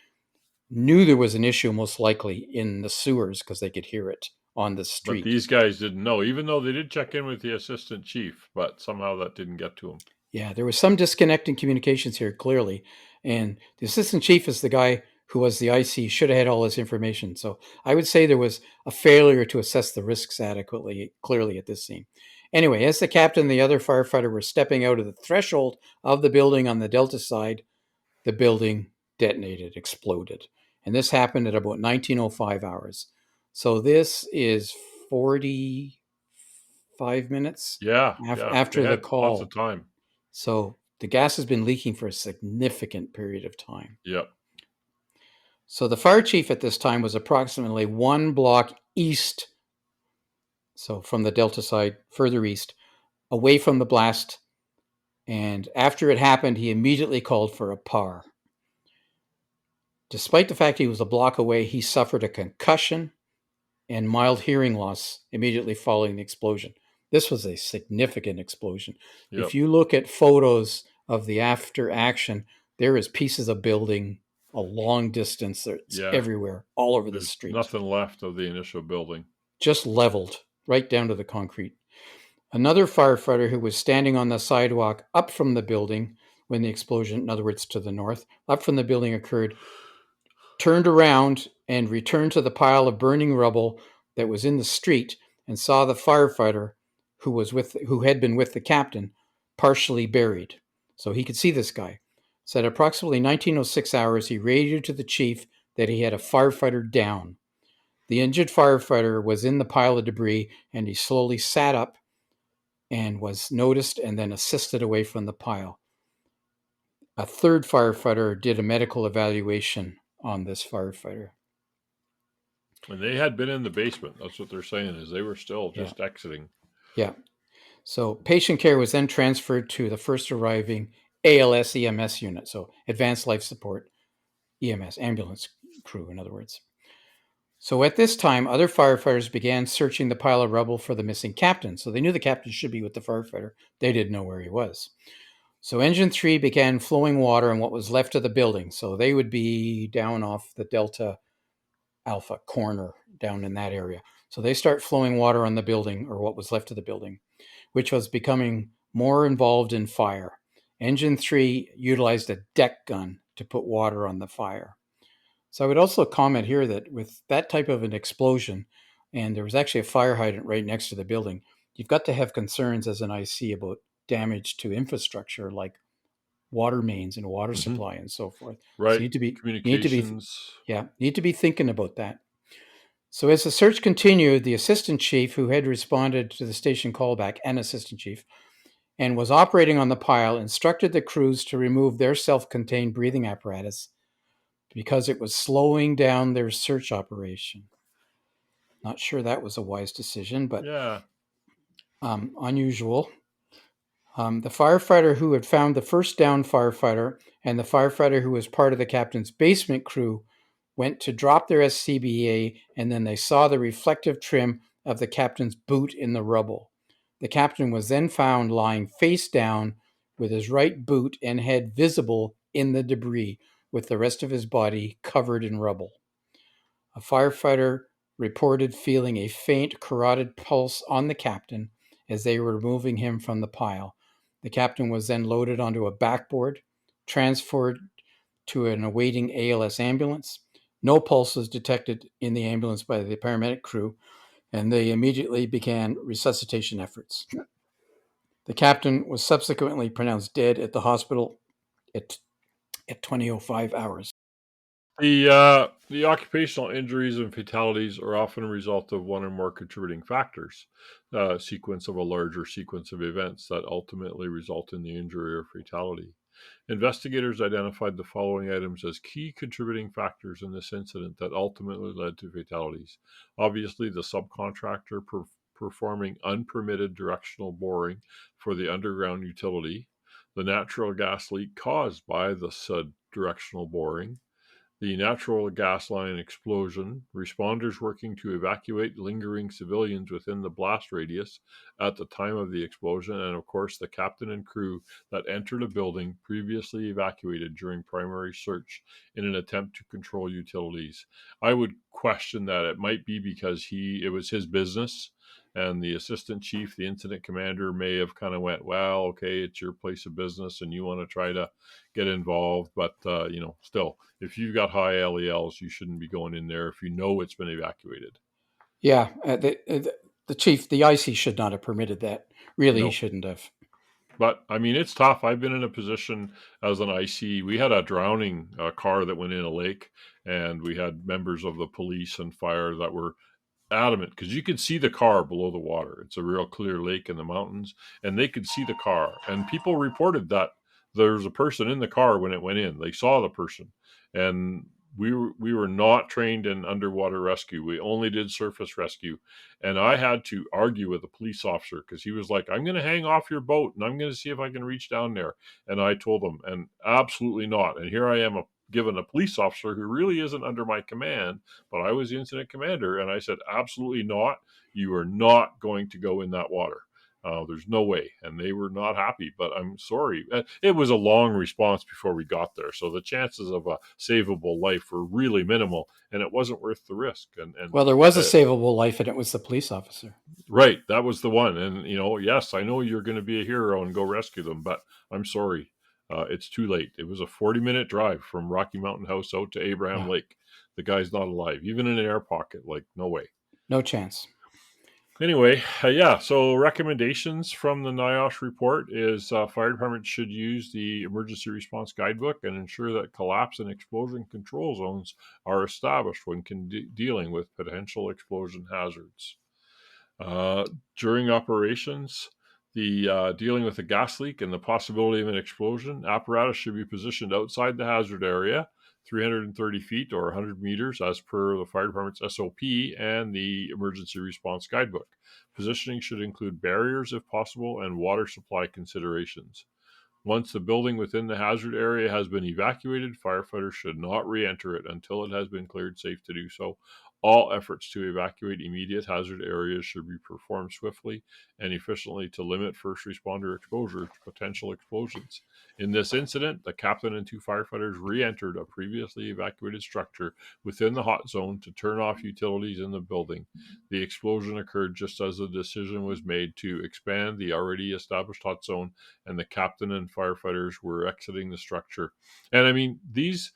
knew there was an issue, most likely in the sewers, because they could hear it on the But street. these guys didn't know, even though they did check in with the assistant chief, but somehow that didn't get to them. Yeah, there was some disconnect in communications here, clearly. And the assistant chief is the guy who was the IC, should have had all this information. So I would say there was a failure to assess the risks adequately, clearly at this scene. Anyway, as the captain and the other firefighter were stepping out of the threshold of the building on the Delta side, the building detonated, exploded. And this happened at about 19:05 hours. So this is 45 minutes Yeah, after they the had lots call. of time. So the gas has been leaking for a significant period of time. Yep. So the fire chief at this time was approximately 1 block east, so from the Delta side, further east, away from the blast. And after it happened, he immediately called for a PAR. Despite the fact he was a block away, he suffered a concussion and mild hearing loss immediately following the explosion. This was a significant explosion. Yep. If you look at photos of the after action, there is pieces of building a long distance. It's everywhere, all over the street. Nothing left of the initial building. Just leveled right down to the concrete. Another firefighter who was standing on the sidewalk up from the building when the explosion, in other words, to the north, up from the building occurred, turned around and returned to the pile of burning rubble that was in the street and saw the firefighter who had been with the captain partially buried. So he could see this guy. So at approximately 19:06 hours, he radioed to the chief that he had a firefighter down. The injured firefighter was in the pile of debris, and he slowly sat up and was noticed and then assisted away from the pile. A third firefighter did a medical evaluation on this firefighter. And they had been in the basement. That's what they're saying, is they were still just exiting. Yeah. So patient care was then transferred to the first arriving ALS EMS unit, so Advanced Life Support EMS, ambulance crew, in other words. So at this time, other firefighters began searching the pile of rubble for the missing captain. So they knew the captain should be with the firefighter. They didn't know where he was. So Engine 3 began flowing water in what was left of the building. So they would be down off the Delta Alpha corner, down in that area. So they start flowing water on the building, or what was left of the building, which was becoming more involved in fire. Engine 3 utilized a deck gun to put water on the fire. So I would also comment here that with that type of an explosion, and there was actually a fire hydrant right next to the building, you've got to have concerns as an IC about damage to infrastructure like water mains and water supply and so forth. Right. So you Communications. need to be thinking about that. So as the search continued, the assistant chief, who had responded to the station callback, an assistant chief, and was operating on the pile, instructed the crews to remove their self-contained breathing apparatus because it was slowing down their search operation. Not sure that was a wise decision, but unusual. The firefighter who had found the first downed firefighter and the firefighter who was part of the captain's basement crew went to drop their SCBA, and then they saw the reflective trim of the captain's boot in the rubble. The captain was then found lying face down with his right boot and head visible in the debris, with the rest of his body covered in rubble. A firefighter reported feeling a faint carotid pulse on the captain as they were removing him from the pile. The captain was then loaded onto a backboard, transferred to an awaiting ALS ambulance. No pulse was detected in the ambulance by the paramedic crew, and they immediately began resuscitation efforts. The captain was subsequently pronounced dead at the hospital at 20:05 hours. The occupational injuries and fatalities are often a result of one or more contributing factors, a sequence of a larger sequence of events that ultimately result in the injury or fatality. Investigators identified the following items as key contributing factors in this incident that ultimately led to fatalities. Obviously, the subcontractor performing unpermitted directional boring for the underground utility, the natural gas leak caused by the said directional boring, the natural gas line explosion, responders working to evacuate lingering civilians within the blast radius at the time of the explosion, and of course the captain and crew that entered a building previously evacuated during primary search in an attempt to control utilities. I would question that it might be because it was his business, and the assistant chief, the incident commander, may have kind of went, well, okay, it's your place of business and you want to try to get involved, but still, if you've got high LELs, you shouldn't be going in there if you know it's been evacuated. Yeah, the chief, the IC should not have permitted that. Really, he No. shouldn't have. But I mean, it's tough. I've been in a position as an IC. We had a drowning car that went in a lake, and we had members of the police and fire that were adamant because you could see the car below the water. It's a real clear lake in the mountains, and they could see the car. And people reported that there was a person in the car when it went in. They saw the person, and we were not trained in underwater rescue. We only did surface rescue, and I had to argue with a police officer because he was like, "I'm going to hang off your boat and I'm going to see if I can reach down there." And I told him, and absolutely not. And here I am, given a police officer who really isn't under my command, but I was the incident commander, and I said, absolutely not. You are not going to go in that water. There's no way. And they were not happy, but I'm sorry. It was a long response before we got there. So the chances of a savable life were really minimal, and it wasn't worth the risk. Well, there was a savable life, and it was the police officer. Right. That was the one. And, yes, I know you're going to be a hero and go rescue them, but I'm sorry. It's too late. It was a 40-minute drive from Rocky Mountain House out to Abraham Lake. The guy's not alive, even in an air pocket. Like, no way. No chance. Anyway, so recommendations from the NIOSH report is fire departments should use the emergency response guidebook and ensure that collapse and explosion control zones are established when dealing with potential explosion hazards. During operations, the dealing with a gas leak and the possibility of an explosion, apparatus should be positioned outside the hazard area, 330 feet or 100 meters, as per the fire department's SOP and the emergency response guidebook. Positioning should include barriers if possible and water supply considerations. Once the building within the hazard area has been evacuated, firefighters should not re-enter it until it has been cleared safe to do so. All efforts to evacuate immediate hazard areas should be performed swiftly and efficiently to limit first responder exposure to potential explosions. In this incident, the captain and two firefighters re-entered a previously evacuated structure within the hot zone to turn off utilities in the building. The explosion occurred just as the decision was made to expand the already established hot zone, and the captain and firefighters were exiting the structure. And I mean, these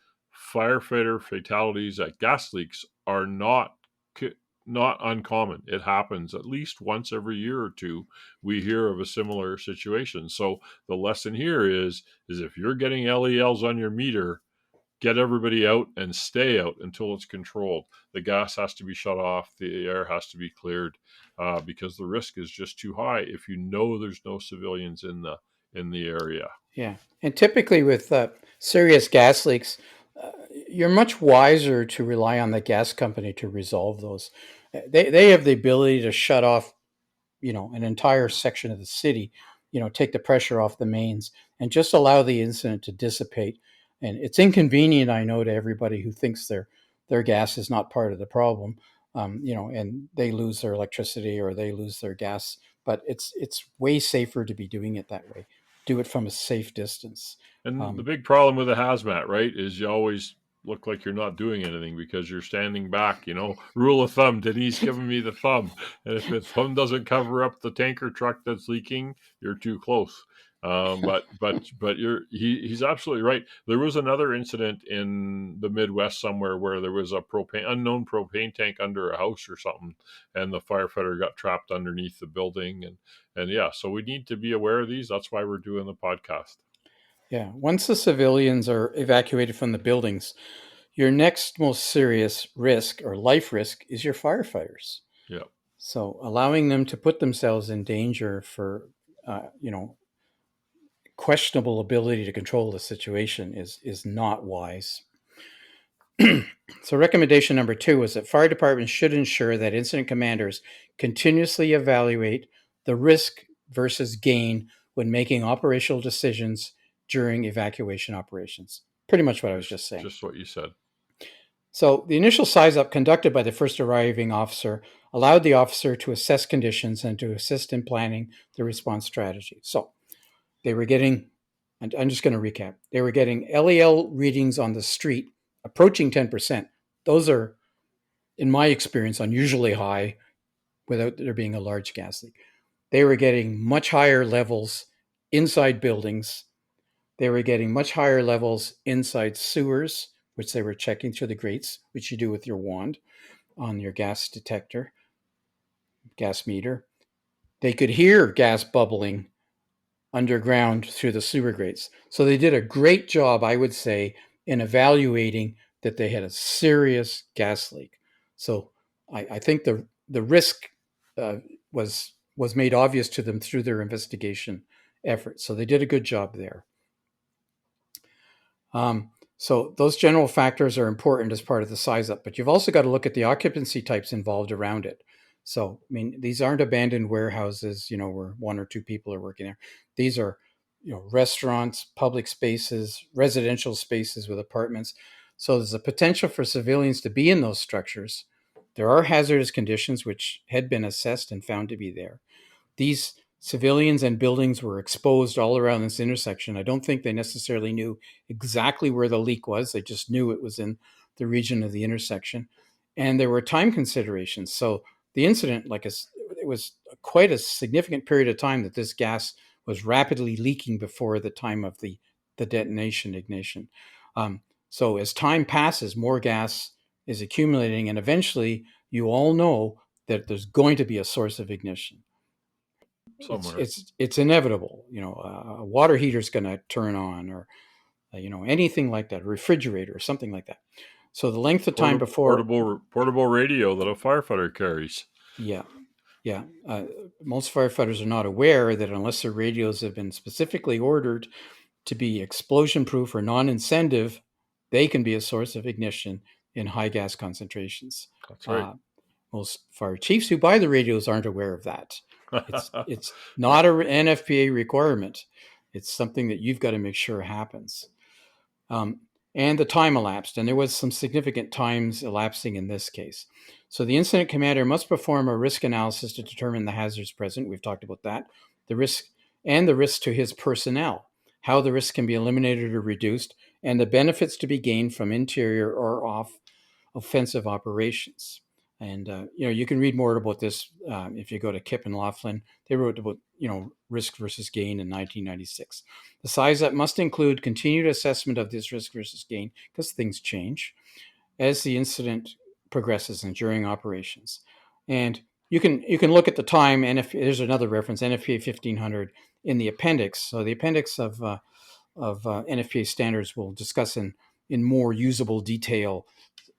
firefighter fatalities at gas leaks are not uncommon. It happens at least once every year or two. We hear of a similar situation. So the lesson here is if you're getting LELs on your meter, get everybody out and stay out until it's controlled. The gas has to be shut off. The air has to be cleared because the risk is just too high if you know there's no civilians in the area. Yeah, and typically with serious gas leaks, you're much wiser to rely on the gas company to resolve those. They have the ability to shut off, an entire section of the city, take the pressure off the mains and just allow the incident to dissipate. And it's inconvenient, I know, to everybody who thinks their gas is not part of the problem, and they lose their electricity or they lose their gas. But it's way safer to be doing it that way. Do it from a safe distance. And the big problem with a hazmat, right, is you always look like you're not doing anything because you're standing back. Rule of thumb, Denise giving me the thumb. And if the thumb doesn't cover up the tanker truck that's leaking, you're too close. But he's absolutely right. There was another incident in the Midwest somewhere where there was a unknown propane tank under a house or something, and the firefighter got trapped underneath the building. And so we need to be aware of these. That's why we're doing the podcast. Yeah. Once the civilians are evacuated from the buildings, your next most serious risk or life risk is your firefighters. Yeah. So allowing them to put themselves in danger for, questionable ability to control the situation is not wise. So recommendation number 2 is that fire departments should ensure that incident commanders continuously evaluate the risk versus gain when making operational decisions during evacuation operations. Pretty much what I was just saying. Just what you said. So the initial size up conducted by the first arriving officer allowed the officer to assess conditions and to assist in planning the response strategy. So they were getting, and I'm just going to recap, they were getting LEL readings on the street approaching 10%. Those are, in my experience, unusually high without there being a large gas leak. They were getting much higher levels inside buildings. They were getting much higher levels inside sewers, which they were checking through the grates, which you do with your wand on your gas detector, gas meter. They could hear gas bubbling underground through the sewer grates. So they did a great job, I would say, in evaluating that they had a serious gas leak. So I think the risk uh, was made obvious to them through their investigation efforts. So they did a good job there. So those general factors are important as part of the size up, but you've also got to look at the occupancy types involved around it. So, I mean, these aren't abandoned warehouses, where one or two people are working there. These are, restaurants, public spaces, residential spaces with apartments. So there's a potential for civilians to be in those structures. There are hazardous conditions which had been assessed and found to be there. These civilians and buildings were exposed all around this intersection. I don't think they necessarily knew exactly where the leak was. They just knew it was in the region of the intersection. And there were time considerations. So the incident, it was quite a significant period of time that this gas was rapidly leaking before the time of the detonation ignition. So as time passes, more gas is accumulating, and eventually you all know that there's going to be a source of ignition. somewhere. It's inevitable. A water heater's going to turn on, or anything like that, a refrigerator or something like that. So the length of time before, Portable radio that a firefighter carries. yeah, yeah, most firefighters are not aware that unless their radios have been specifically ordered to be explosion proof or non-incendive, they can be a source of ignition in high gas concentrations. That's right. Most fire chiefs who buy the radios aren't aware of that. It's not an NFPA requirement. It's something that you've got to make sure happens. And the time elapsed, and there was some significant times elapsing in this case. So the incident commander must perform a risk analysis to determine the hazards present. We've talked about that. The risk to his personnel, how the risk can be eliminated or reduced, and the benefits to be gained from interior or off offensive operations. And you can read more about this if you go to Kipp and Laughlin. They wrote about risk versus gain in 1996. The size up must include continued assessment of this risk versus gain, because things change as the incident progresses and during operations. And you can look at the time, and if there's another reference, NFPA 1500 in the appendix. So the appendix of NFPA standards will discuss in more usable detail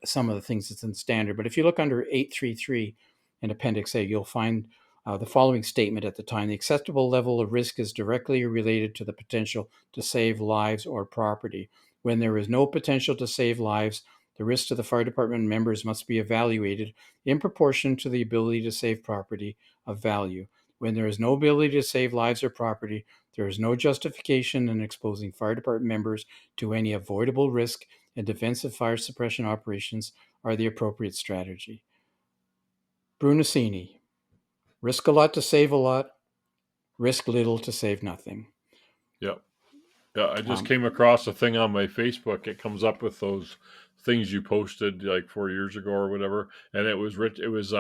some of the things that's in standard. But if you look under 833 in Appendix A, you'll find the following statement at the time. The acceptable level of risk is directly related to the potential to save lives or property. When there is no potential to save lives, the risk to the fire department members must be evaluated in proportion to the ability to save property of value. When there is no ability to save lives or property, there is no justification in exposing fire department members to any avoidable risk, and defensive fire suppression operations are the appropriate strategy. Brunacini, risk a lot to save a lot, risk little to save nothing. Yep. Yeah, I just came across a thing on my Facebook. It comes up with those things you posted like 4 years ago or whatever, and it was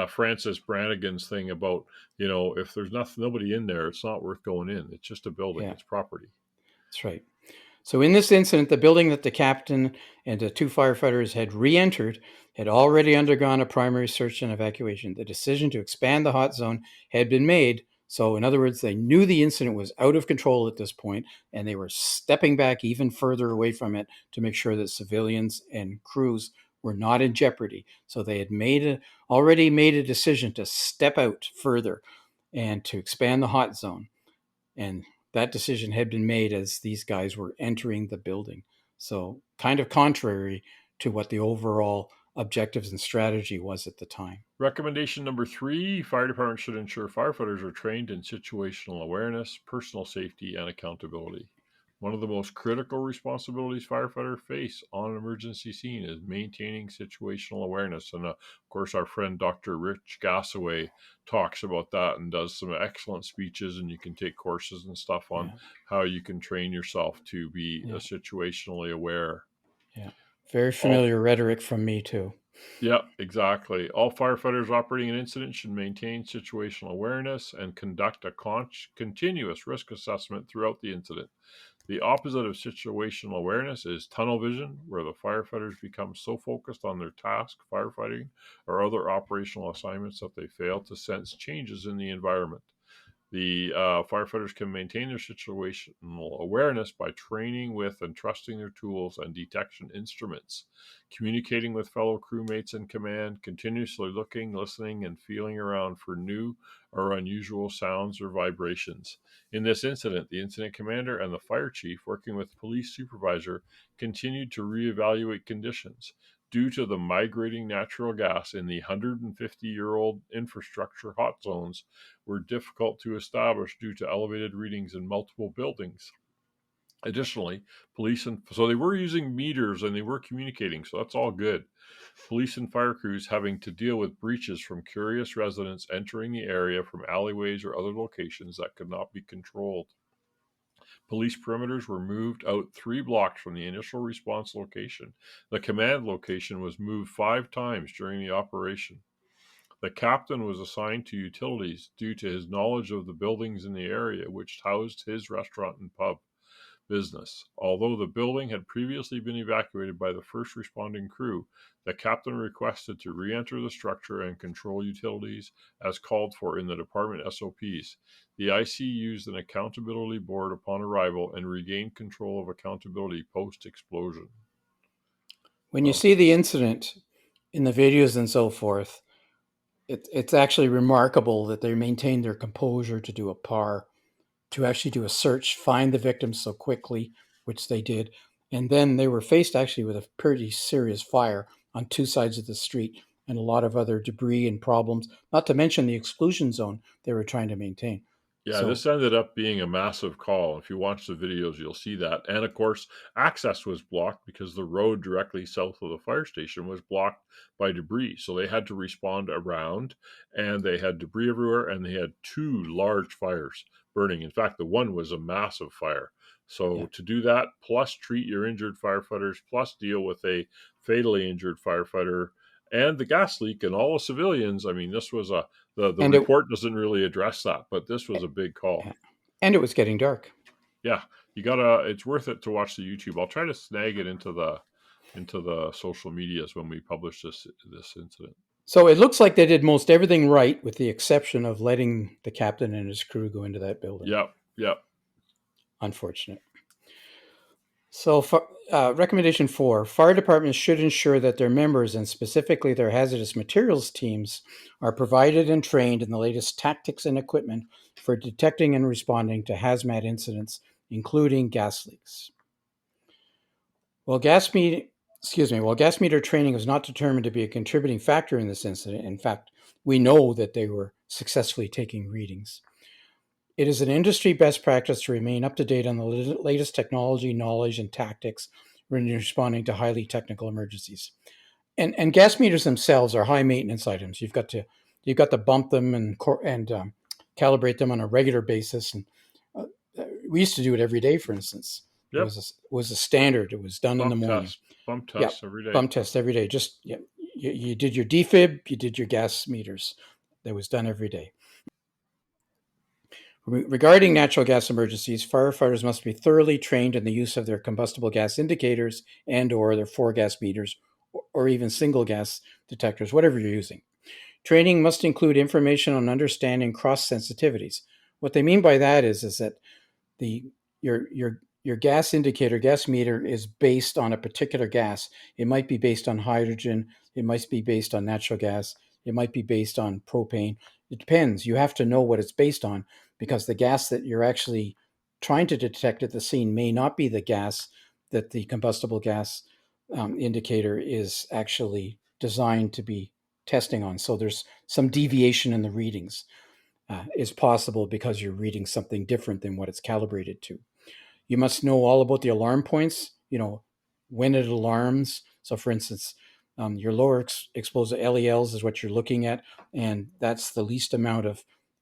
Francis Brannigan's thing about if there's nobody in there, it's not worth going in. It's just a building. Yeah. It's property. That's right. So in this incident, the building that the captain and the two firefighters had re-entered had already undergone a primary search and evacuation. The decision to expand the hot zone had been made. So in other words, they knew the incident was out of control at this point, and they were stepping back even further away from it to make sure that civilians and crews were not in jeopardy. So they had already made a decision to step out further and to expand the hot zone. And that decision had been made as these guys were entering the building. So kind of contrary to what the overall objectives and strategy was at the time. Recommendation number 3, fire departments should ensure firefighters are trained in situational awareness, personal safety, and accountability. One of the most critical responsibilities firefighters face on an emergency scene is maintaining situational awareness. And of course, our friend Dr. Rich Gassaway talks about that and does some excellent speeches. And you can take courses and stuff on Yeah, how you can train yourself to be yeah, situationally aware. yeah. Very All familiar rhetoric from me too. Yeah, exactly. All firefighters operating an incident should maintain situational awareness and conduct a continuous risk assessment throughout the incident. The opposite of situational awareness is tunnel vision, where the firefighters become so focused on their task, firefighting, or other operational assignments that they fail to sense changes in the environment. The firefighters can maintain their situational awareness by training with and trusting their tools and detection instruments, communicating with fellow crewmates in command, continuously looking, listening, and feeling around for new or unusual sounds or vibrations. In this incident, the incident commander and the fire chief, working with the police supervisor, continued to reevaluate conditions. Due to the migrating natural gas in the 150-year-old infrastructure hot zones, were difficult to establish due to elevated readings in multiple buildings. Additionally, police and so they were using meters and they were communicating, so that's all good. Police and fire crews having to deal with breaches from curious residents entering the area from alleyways or other locations that could not be controlled. Police perimeters were moved out 3 blocks from the initial response location. The command location was moved 5 times during the operation. The captain was assigned to utilities due to his knowledge of the buildings in the area which housed his restaurant and pub business. Although the building had previously been evacuated by the first responding crew, the captain requested to re enter the structure and control utilities as called for in the department SOPs. The IC used an accountability board upon arrival and regained control of accountability post explosion. When you So, see the incident in the videos and so forth, it's actually remarkable that they maintained their composure to do a PAR, to actually do a search, find the victims so quickly, which they did. And then they were faced actually with a pretty serious fire on 2 sides of the street and a lot of other debris and problems, not to mention the exclusion zone they were trying to maintain. yeah, So, this ended up being a massive call. If you watch the videos, you'll see that. And of course, access was blocked because the road directly south of the fire station was blocked by debris. So they had to respond around, and they had debris everywhere, and they had 2 large fires burning. In fact, the one was a massive fire. yeah. So to do that, plus treat your injured firefighters, plus deal with a fatally injured firefighter and the gas leak and all the civilians, I mean, this was the And it, report doesn't really address that, but this was a big call. yeah. And it was getting dark. Yeah, you gotta. It's worth it to watch the YouTube. I'll try to snag it into the social medias when we publish this incident. So it looks like they did most everything right, with the exception of letting the captain and his crew go into that building. Yep, yep, Unfortunate. So, recommendation 4, fire departments should ensure that their members, and specifically their hazardous materials teams, are provided and trained in the latest tactics and equipment for detecting and responding to hazmat incidents, including gas leaks. While gas meter training was not determined to be a contributing factor in this incident, in fact, we know that they were successfully taking readings. It is an industry best practice to remain up to date on the latest technology, knowledge, and tactics when responding to highly technical emergencies. And gas meters themselves are high maintenance items. You've got to bump them and calibrate them on a regular basis. And uh, we used to do it every day. For instance, it yep. was a standard. It was done in the morning. Bump Yeah, tests every day. bump test every day. Just yeah, you did your defib, you did your gas meters. That was done every day. Regarding natural gas emergencies, firefighters must be thoroughly trained in the use of their combustible gas indicators and/or their 4-gas meters, or even single gas detectors, whatever you're using. Training must include information on understanding cross sensitivities. What they mean by that is that the your gas indicator, gas meter, is based on a particular gas. It might be based on hydrogen. It might be based on natural gas. It might be based on propane. It depends. You have to know what it's based on, because the gas that you're actually trying to detect at the scene may not be the gas that the combustible gas indicator is actually designed to be testing on. So there's some deviation in the readings is possible because you're reading something different than what it's calibrated to. You must know all about the alarm points, when it alarms. So, for instance, your lower explosive LELs is what you're looking at, and that's the least amount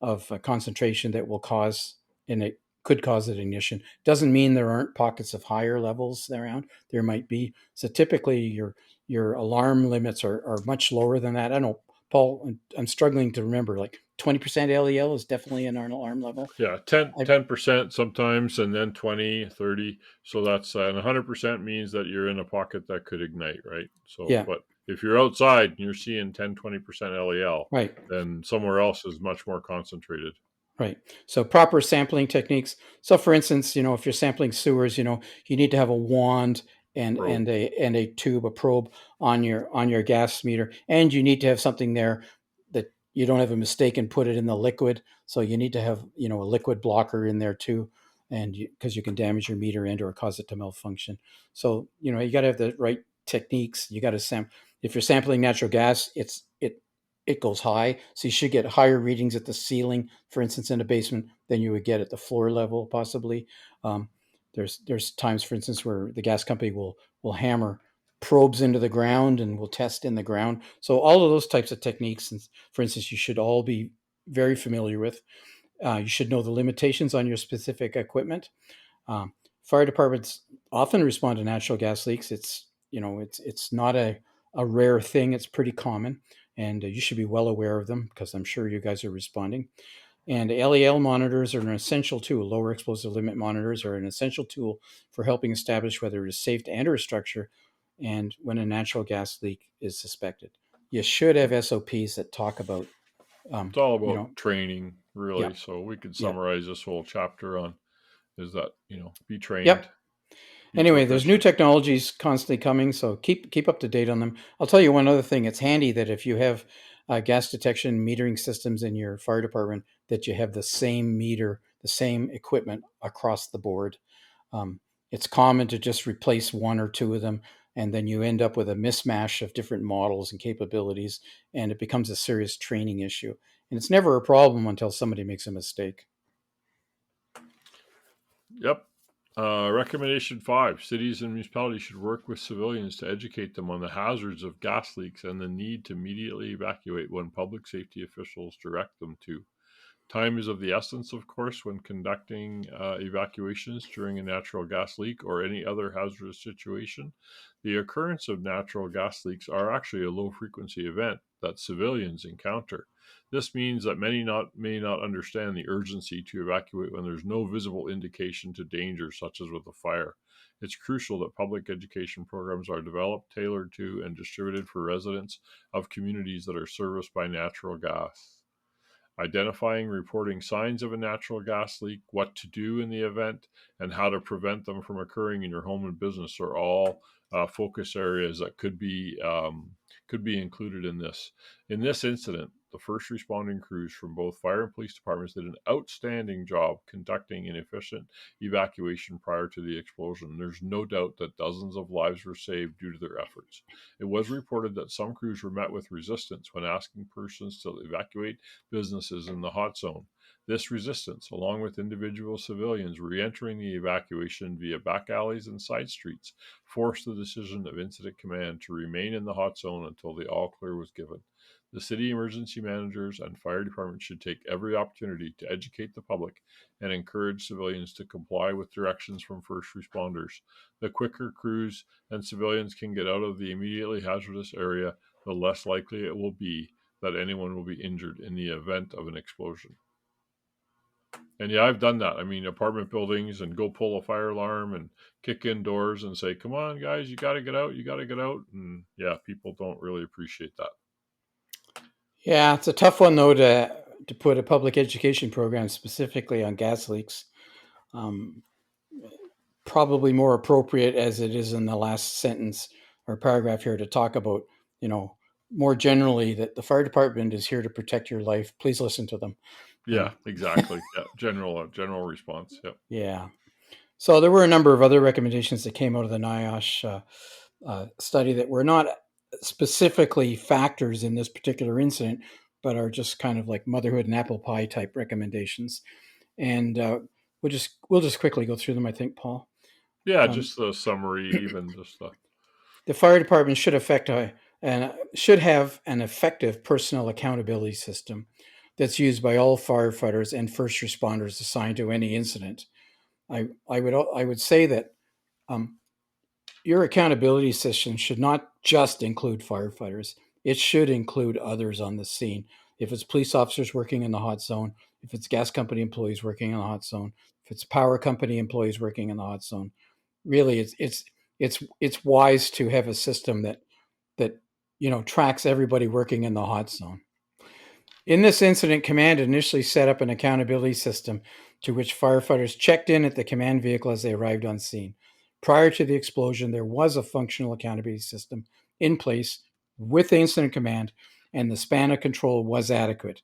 of concentration that will cause, and it could cause an ignition. Doesn't mean there aren't pockets of higher levels around. There might be. So typically your alarm limits are much lower than that. I don't know, Paul, I'm struggling to remember, like 20% LEL is definitely an alarm level. Yeah, 10% sometimes, and then 20, 30. So that's, and 100% means that you're in a pocket that could ignite, right? So, Yeah, but if you're outside and you're seeing 10, 20% LEL, right. then somewhere else is much more concentrated. Right. So proper sampling techniques. So for instance, if you're sampling sewers, you need to have a wand and Probe. a tube, a probe on your gas meter, and you need to have something there that you don't have a mistake and put it in the liquid. So you need to have a liquid blocker in there too, and because you can damage your meter end or cause it to malfunction. So you got to have the right techniques. You got to If you're sampling natural gas, it goes high. So you should get higher readings at the ceiling, for instance, in a basement than you would get at the floor level, possibly. Um, there's times, for instance, where the gas company will hammer probes into the ground and will test in the ground. So all of those types of techniques, and for instance, you should all be very familiar with. You should know the limitations on your specific equipment. Um, Fire departments often respond to natural gas leaks. It's not a rare thing. It's pretty common, and you should be well aware of them because I'm sure you guys are responding. And LEL monitors are an essential tool. Lower explosive limit monitors are an essential tool for helping establish whether it is safe to enter a structure and when a natural gas leak is suspected. You should have SOPs that talk about, It's all you about know, training, yeah, really. So we could yeah, summarize this whole chapter on is that, be trained, yep. be Anyway, there's new proficient. technologies constantly coming, so keep up to date on them. I'll tell you one other thing. It's handy that if you have gas detection metering systems in your fire department, that you have the same meter, the same equipment across the board. Um, it's common to just replace one or two of them, and then you end up with a mismatch of different models and capabilities, and it becomes a serious training issue. And it's never a problem until somebody makes a mistake. Yep. Recommendation 5: cities and municipalities should work with civilians to educate them on the hazards of gas leaks and the need to immediately evacuate when public safety officials direct them to. Time is of the essence, of course, when conducting evacuations during a natural gas leak or any other hazardous situation. The occurrence of natural gas leaks are actually a low frequency event that civilians encounter. This means that many may not understand the urgency to evacuate when there's no visible indication to danger, such as with a fire. It's crucial that public education programs are developed, tailored to, and distributed for residents of communities that are serviced by natural gas. Identifying, reporting signs of a natural gas leak, what to do in the event, and how to prevent them from occurring in your home and business are all focus areas that could be included in this. In this incident, the first responding crews from both fire and police departments did an outstanding job conducting an efficient evacuation prior to the explosion. There's no doubt that dozens of lives were saved due to their efforts. It was reported that some crews were met with resistance when asking persons to evacuate businesses in the hot zone. This resistance, along with individual civilians re entering the evacuation via back alleys and side streets, forced the decision of Incident Command to remain in the hot zone until the all clear was given. The city emergency managers and fire departments should take every opportunity to educate the public and encourage civilians to comply with directions from first responders. The quicker crews and civilians can get out of the immediately hazardous area, the less likely it will be that anyone will be injured in the event of an explosion. And yeah, I've done that. I mean, apartment buildings and go pull a fire alarm and kick in doors and say, come on, guys, you got to get out. You got to get out. And yeah, people don't really appreciate that. Yeah, it's a tough one though to put a public education program specifically on gas leaks. Um, Probably more appropriate as it is in the last sentence or paragraph here to talk about, more generally that the fire department is here to protect your life. Please listen to them. You Yeah, know, exactly. Yeah, general response. Yep. yeah. So there were a number of other recommendations that came out of the NIOSH study that were not specifically factors in this particular incident, but are just kind of like motherhood and apple pie type recommendations. And we'll just quickly go through them, I think, Paul. Yeah, just the summary, even just The fire department should should have an effective personnel accountability system that's used by all firefighters and first responders assigned to any incident. I would say that um, your accountability system should not just include firefighters. It should include others on the scene. If it's police officers working in the hot zone, if it's gas company employees working in the hot zone, if it's power company employees working in the hot zone, really, it's wise to have a system that tracks everybody working in the hot zone. In this incident, command initially set up an accountability system to which firefighters checked in at the command vehicle as they arrived on scene. Prior to the explosion, there was a functional accountability system in place with the incident command, and the span of control was adequate.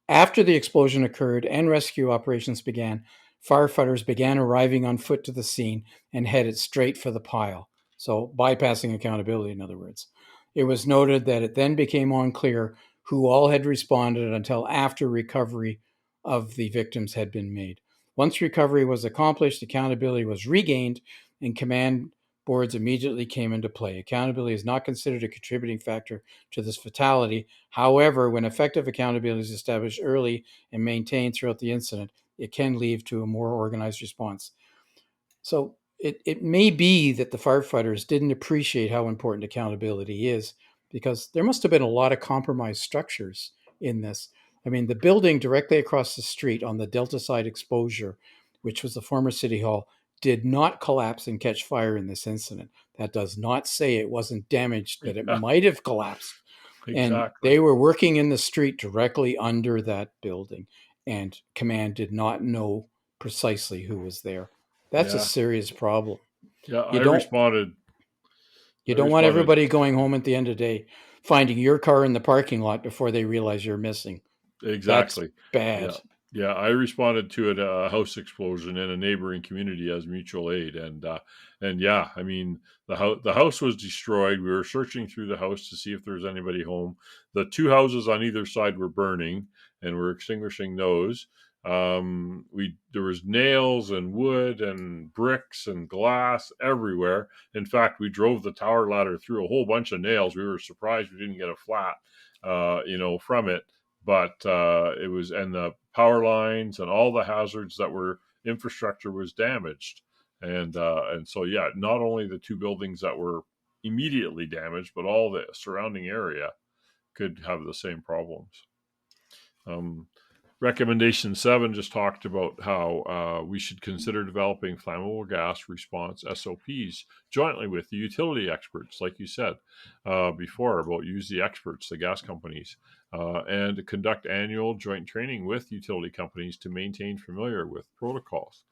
After the explosion occurred and rescue operations began, firefighters began arriving on foot to the scene and headed straight for the pile. So, bypassing accountability, in other words. It was noted that it then became unclear who all had responded until after recovery of the victims had been made. Once recovery was accomplished, accountability was regained, and command boards immediately came into play. Accountability is not considered a contributing factor to this fatality. However, when effective accountability is established early and maintained throughout the incident, it can lead to a more organized response. So it may be that the firefighters didn't appreciate how important accountability is, because there must have been a lot of compromised structures in this. I mean, the building directly across the street on the Delta side exposure, which was the former city hall, did not collapse and catch fire in this incident. That does not say it wasn't damaged, that it yeah, might have collapsed. And exactly. they were working in the street directly under that building, and command did not know precisely who was there. That's a Yeah, serious problem. yeah. You I don't responded. I you don't want responded everybody going home at the end of the day finding your car in the parking lot before they realize you're missing. That's exactly. bad. Yeah, yeah. I responded to a house explosion in a neighboring community as mutual aid, and yeah, I mean the house was destroyed. We were searching through the house to see if there was anybody home. The two houses on either side were burning, and we're extinguishing those. We There was nails and wood and bricks and glass everywhere. In fact, we drove the tower ladder through a whole bunch of nails. We were surprised we didn't get a flat, from it. But it was, and the power lines and all the hazards that were infrastructure was damaged, and so yeah, not only the two buildings that were immediately damaged, but all the surrounding area could have the same problems. Um, Recommendation 7 just talked about how we should consider developing flammable gas response SOPs jointly with the utility experts, like you said before, about use the experts, the gas companies, and conduct annual joint training with utility companies to maintain familiar with protocols.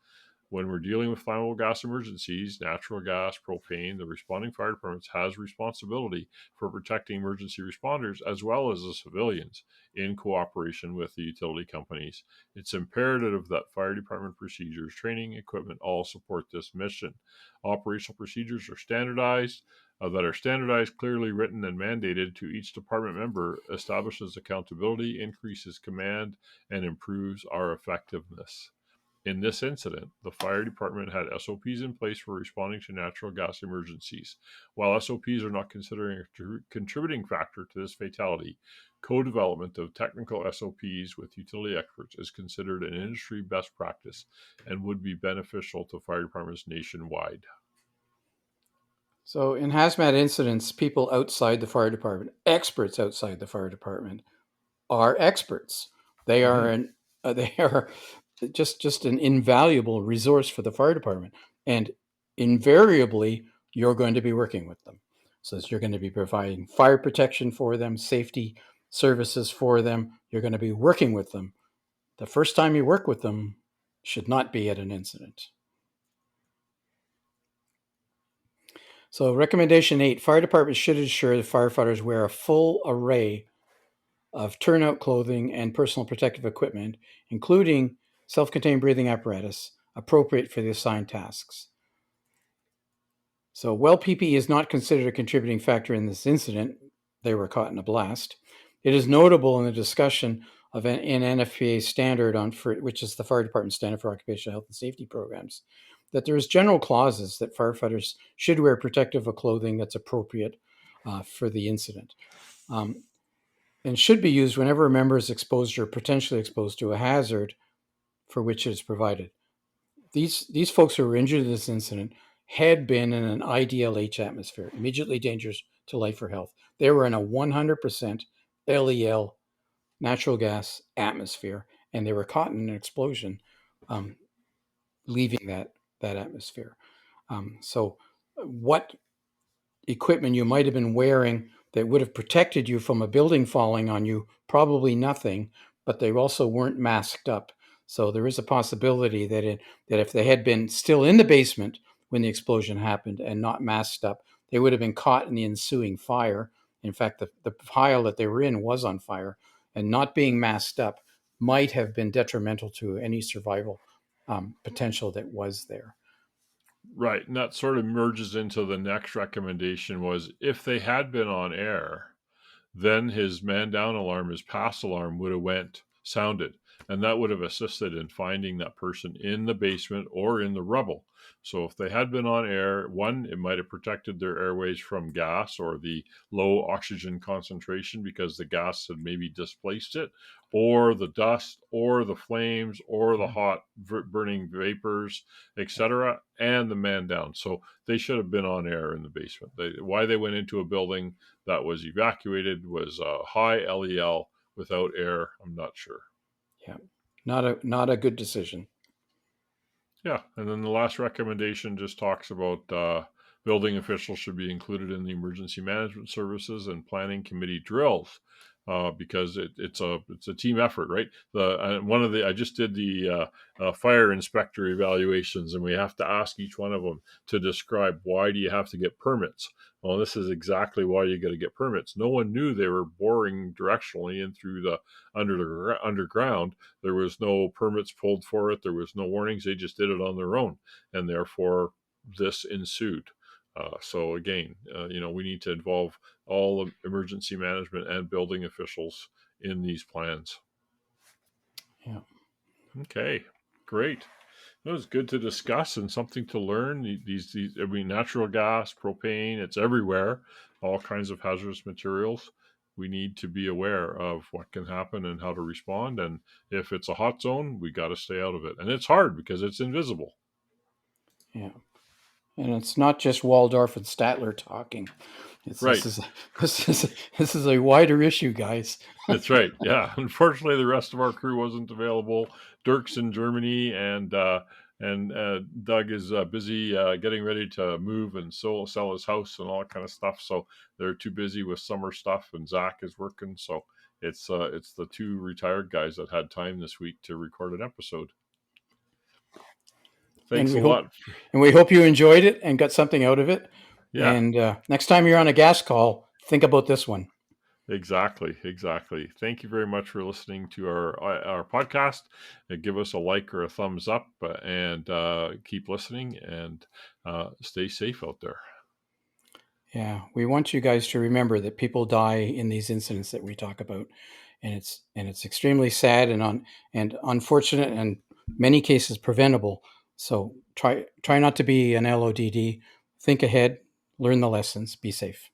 When we're dealing with flammable gas emergencies, natural gas, propane, the responding fire departments has responsibility for protecting emergency responders as well as the civilians in cooperation with the utility companies. It's imperative that fire department procedures, training, equipment all support this mission. Operational procedures are standardized, clearly written, and mandated to each department member, establishes accountability, increases command, and improves our effectiveness. In this incident, the fire department had SOPs in place for responding to natural gas emergencies. While SOPs are not considered a contributing factor to this fatality, co-development of technical SOPs with utility experts is considered an industry best practice and would be beneficial to fire departments nationwide. So in hazmat incidents, people outside the fire department, experts outside the fire department, are experts. They are Mm-hmm. they are just an invaluable resource for the fire department, and invariably you're going to be working with them. So you're going to be providing fire protection for them, safety services for them. You're going to be working with them. The first time you work with them should not be at an incident. So recommendation 8, fire departments should ensure that firefighters wear a full array of turnout clothing and personal protective equipment, including self-contained breathing apparatus, appropriate for the assigned tasks. So while PPE is not considered a contributing factor in this incident, they were caught in a blast, it is notable in the discussion of an NFPA standard which is the fire department standard for occupational health and safety programs, that there's general clauses that firefighters should wear protective clothing that's appropriate for the incident, and should be used whenever a member is exposed or potentially exposed to a hazard for which it is provided. These folks who were injured in this incident had been in an IDLH atmosphere, immediately dangerous to life or health. They were in a 100% LEL natural gas atmosphere, and they were caught in an explosion, leaving that atmosphere. So what equipment you might have been wearing that would have protected you from a building falling on you? Probably nothing, but they also weren't masked up. So there is a possibility that if they had been still in the basement when the explosion happened and not masked up, they would have been caught in the ensuing fire. In fact, the pile that they were in was on fire, and not being masked up might have been detrimental to any survival potential that was there. Right, and that sort of merges into the next recommendation was if they had been on air, then his man down alarm, his pass alarm would have sounded, and that would have assisted in finding that person in the basement or in the rubble. So if they had been on air, one, it might have protected their airways from gas or the low oxygen concentration because the gas had maybe displaced it, or the dust, or the flames, or the hot burning vapors, etc., and the man down. So they should have been on air in the basement. Why they went into a building that was evacuated was high LEL without air. I'm not sure. Yeah, not a good decision. Yeah, and then the last recommendation just talks about building officials should be included in the emergency management services and planning committee drills because it's a team effort, right? I just did the fire inspector evaluations, and we have to ask each one of them to describe why do you have to get permits. Well, this is exactly why you got to get permits. No one knew they were boring directionally in through the underground. There was no permits pulled for it. There was no warnings. They just did it on their own, and therefore this ensued. So again, we need to involve all emergency management and building officials in these plans. Yeah. Okay, great. It was good to discuss and something to learn. Natural gas, propane, it's everywhere. All kinds of hazardous materials. We need to be aware of what can happen and how to respond. And if it's a hot zone, we got to stay out of it. And it's hard because it's invisible. Yeah. And it's not just Waldorf and Statler talking. Right. This is a wider issue, guys. That's right. Yeah. Unfortunately, the rest of our crew wasn't available. Dirk's in Germany, and Doug is busy getting ready to move and sell his house and all that kind of stuff. So they're too busy with summer stuff, and Zach is working. So it's the two retired guys that had time this week to record an episode. Thanks a lot. And we hope you enjoyed it and got something out of it. Yeah. And next time you're on a gas call, think about this one. Exactly. Thank you very much for listening to our podcast. Give us a like or a thumbs up, and keep listening, and stay safe out there. Yeah, we want you guys to remember that people die in these incidents that we talk about, and it's extremely sad and unfortunate, and many cases preventable. So try not to be an LODD. Think ahead, learn the lessons, be safe.